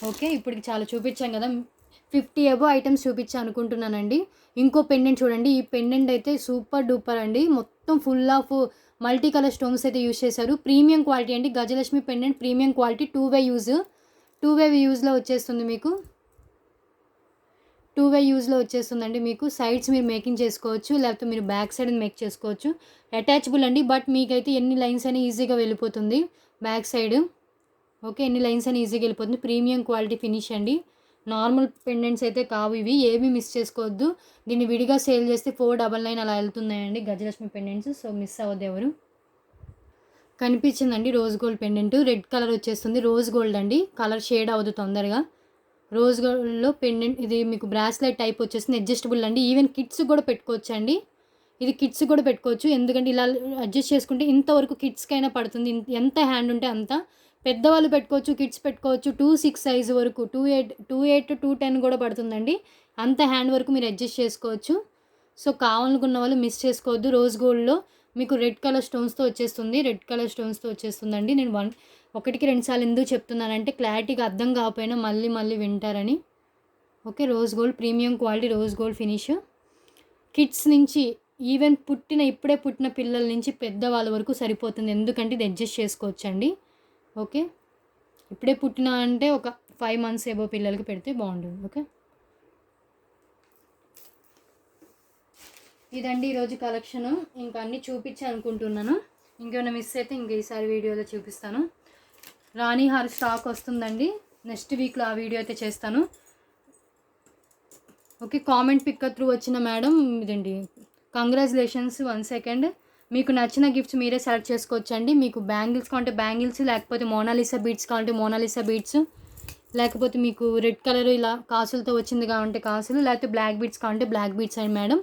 ఓకే, ఇప్పటికి చాలా చూపించాం కదా, 50 అబో ఐటమ్స్ చూపించాను అనుకుంటున్నానండి. ఇంకో పెండెంట్ చూడండి, ఈ పెండెంట్ అయితే సూపర్ డూపర్ అండి. మొత్తం full of multi colour stones అయితే యూజ్ చేశారు. ప్రీమియం క్వాలిటీ అండి, గజలక్ష్మి పెండెంట్ ప్రీమియం క్వాలిటీ. 2 వే యూజ్లో వచ్చేస్తుంది మీకు. 2 వే యూజ్లో వచ్చేస్తుందండి మీకు. సైడ్స్ మీరు మేకింగ్ చేసుకోవచ్చు, లేకపోతే మీరు బ్యాక్ సైడ్ మేక్ చేసుకోవచ్చు. అటాచబుల్ అండి, బట్ మీకైతే ఎన్ని లైన్స్ అయినా ఈజీగా వెళ్ళిపోతుంది బ్యాక్ సైడ్. ఓకే, ఎన్ని లైన్స్ అయినా ఈజీగా వెళ్ళిపోతుంది. ప్రీమియం క్వాలిటీ ఫినిష్ అండి. నార్మల్ పెండెంట్స్ అయితే కావు ఇవి, ఏమీ మిస్ చేసుకోవద్దు. దీన్ని విడిగా సేల్ చేస్తే 499 అలా వెళ్తున్నాయండి గజలక్ష్మి పెండెంట్స్. సో మిస్ అవ్వద్దు ఎవరు. కనిపించిందండి rose gold pendant, red colour వచ్చేస్తుంది. రోజ్ గోల్డ్ అండి, కలర్ షేడ్ అవ్వదు తొందరగా. రోజ్ గోల్డ్లో పెండెంట్, ఇది మీకు బ్రాస్లెట్ టైప్ వచ్చేస్తుంది. అడ్జస్టబుల్ అండి, ఈవెన్ కిడ్స్ కూడా పెట్టుకోవచ్చు అండి. ఇది కిడ్స్ కూడా పెట్టుకోవచ్చు, ఎందుకంటే ఇలా అడ్జస్ట్ చేసుకుంటే ఇంతవరకు కిడ్స్కైనా పడుతుంది. ఎంత హ్యాండ్ ఉంటే అంత. పెద్దవాళ్ళు పెట్టుకోవచ్చు, కిడ్స్ పెట్టుకోవచ్చు. 2-6 సైజు వరకు, 2-8 2-10 కూడా పడుతుందండి. అంత హ్యాండ్ వరకు మీరు అడ్జస్ట్ చేసుకోవచ్చు. సో కావాలనుకున్న వాళ్ళు మిస్ చేసుకోవద్దు. రోజ్ గోల్డ్లో మీకు రెడ్ కలర్ స్టోన్స్తో వచ్చేస్తుంది. రెడ్ కలర్ స్టోన్స్తో వచ్చేస్తుందండి. నేను 1కి 2 సార్లు ఎందుకు చెప్తున్నానంటే క్లారిటీగా అర్థం కాకపోయినా మళ్ళీ వింటారని. Okay, rose gold premium quality, rose gold finish. Kids నుంచి ఈవెన్ ఇప్పుడే పుట్టిన పిల్లల నుంచి పెద్దవాళ్ళ వరకు సరిపోతుంది, ఎందుకంటే ఇది అడ్జస్ట్ చేసుకోవచ్చండి. ఓకే, ఇప్పుడే పుట్టిన అంటే ఒక 5 మంత్స్ ఏవో పిల్లలకి పెడితే బాగుంటుంది. ఓకే, ఇదండి ఈరోజు కలెక్షను. ఇంకా అన్నీ చూపించి అనుకుంటున్నాను. ఇంకేమైనా మిస్ అయితే ఇంక ఈసారి వీడియోలో చూపిస్తాను. రాణి హార్ స్టాక్ వస్తుందండి, నెక్స్ట్ వీక్లో ఆ వీడియో అయితే చేస్తాను. ఓకే, కామెంట్ పిక్ త్రూ వచ్చిన మేడం ఇదండి, కంగ్రాచులేషన్స్ 1 సెకండ్. మీకు నచ్చిన గిఫ్ట్స్ మీరే సెలెక్ట్ చేసుకోవచ్చు అండి. మీకు బ్యాంగిల్స్ కావాలంటే బ్యాంగిల్స్, లేకపోతే మోనాలిసా బీడ్స్ కావాలంటే మోనాలిసా బీడ్స్, లేకపోతే మీకు రెడ్ కలర్ ఇలా కాసులతో వచ్చింది కావాలంటే కాసులు, లేకపోతే బ్లాక్ బీడ్స్ కావాలంటే బ్లాక్ బీడ్స్ అండి మేడం.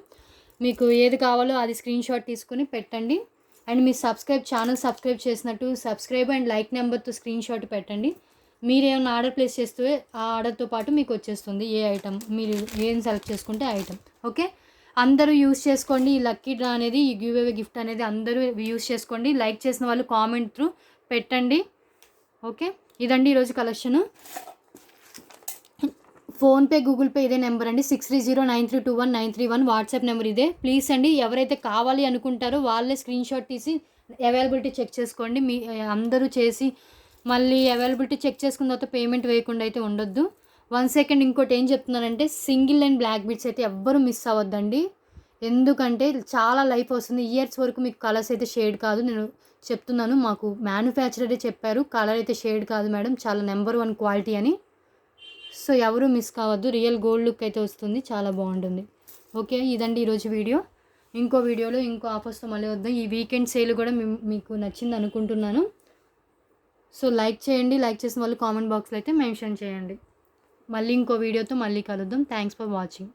మీకు ఏది కావాలో అది స్క్రీన్ షాట్ తీసుకుని పెట్టండి. అండ్ మీ ఛానల్ సబ్స్క్రైబ్ చేసినట్టు సబ్స్క్రైబ్ అండ్ లైక్ నెంబర్తో స్క్రీన్ షాట్ పెట్టండి. మీరు ఏమైనా ఆర్డర్ ప్లేస్ చేస్తే ఆ ఆర్డర్తో పాటు మీకు వచ్చేస్తుంది ఏ ఐటమ్, మీరు ఏం సెలెక్ట్ చేసుకుంటే ఆ ఐటమ్. ఓకే, అందరూ యూస్ చేసుకోండి. ఈ లక్కీ డ్రా అనేది, ఈ గివ్ అవే గిఫ్ట్ అనేది అందరూ యూస్ చేసుకోండి. లైక్ చేసిన వాళ్ళు కామెంట్ త్రూ పెట్టండి. ఓకే, ఇదండి ఈరోజు కలెక్షను. ఫోన్పే, గూగుల్ పే ఇదే నెంబర్ అండి, 6309321931 వాట్సాప్ నెంబర్ ఇదే. ప్లీజ్ అండి, ఎవరైతే కావాలి అనుకుంటారో వాళ్ళే స్క్రీన్ షాట్ తీసి అవైలబిలిటీ చెక్ చేసుకోండి. మీ అందరూ చేసి మళ్ళీ అవైలబిలిటీ చెక్ చేసుకున్న తర్వాత పేమెంట్ వేయకుండా అయితే ఉండొద్దు. 1 సెకండ్, ఇంకోటి ఏం చెప్తున్నానంటే సింగిల్ లైన్ బ్లాక్ బీడ్స్ అయితే ఎవ్వరూ మిస్ అవ్వద్దండి, ఎందుకంటే చాలా లైఫ్ వస్తుంది. ఇయర్స్ వరకు మీకు కలర్స్ అయితే షేడ్ కాదు, నేను చెప్తున్నాను. మాకు మ్యానుఫ్యాక్చరరే చెప్పారు కలర్ అయితే షేడ్ కాదు మేడం, చాలా నెంబర్ 1 క్వాలిటీ అని. సో ఎవరు మిస్ కావద్దు, రియల్ గోల్డ్ లుక్ అయితే వస్తుంది, చాలా బాగుంటుంది. ఓకే, ఇదండి ఈరోజు వీడియో. ఇంకో వీడియోలో ఇంకో ఆఫర్స్తో మళ్ళీ వద్దాం. ఈ వీకెండ్ సేల్ కూడా మీకు నచ్చింది అనుకుంటున్నాను. సో లైక్ చేయండి, లైక్ చేసిన వాళ్ళు కామెంట్ బాక్స్లో అయితే మెన్షన్ చేయండి. మళ్ళీ ఇంకో వీడియోతో మళ్ళీ కలుద్దాం. Thanks for watching.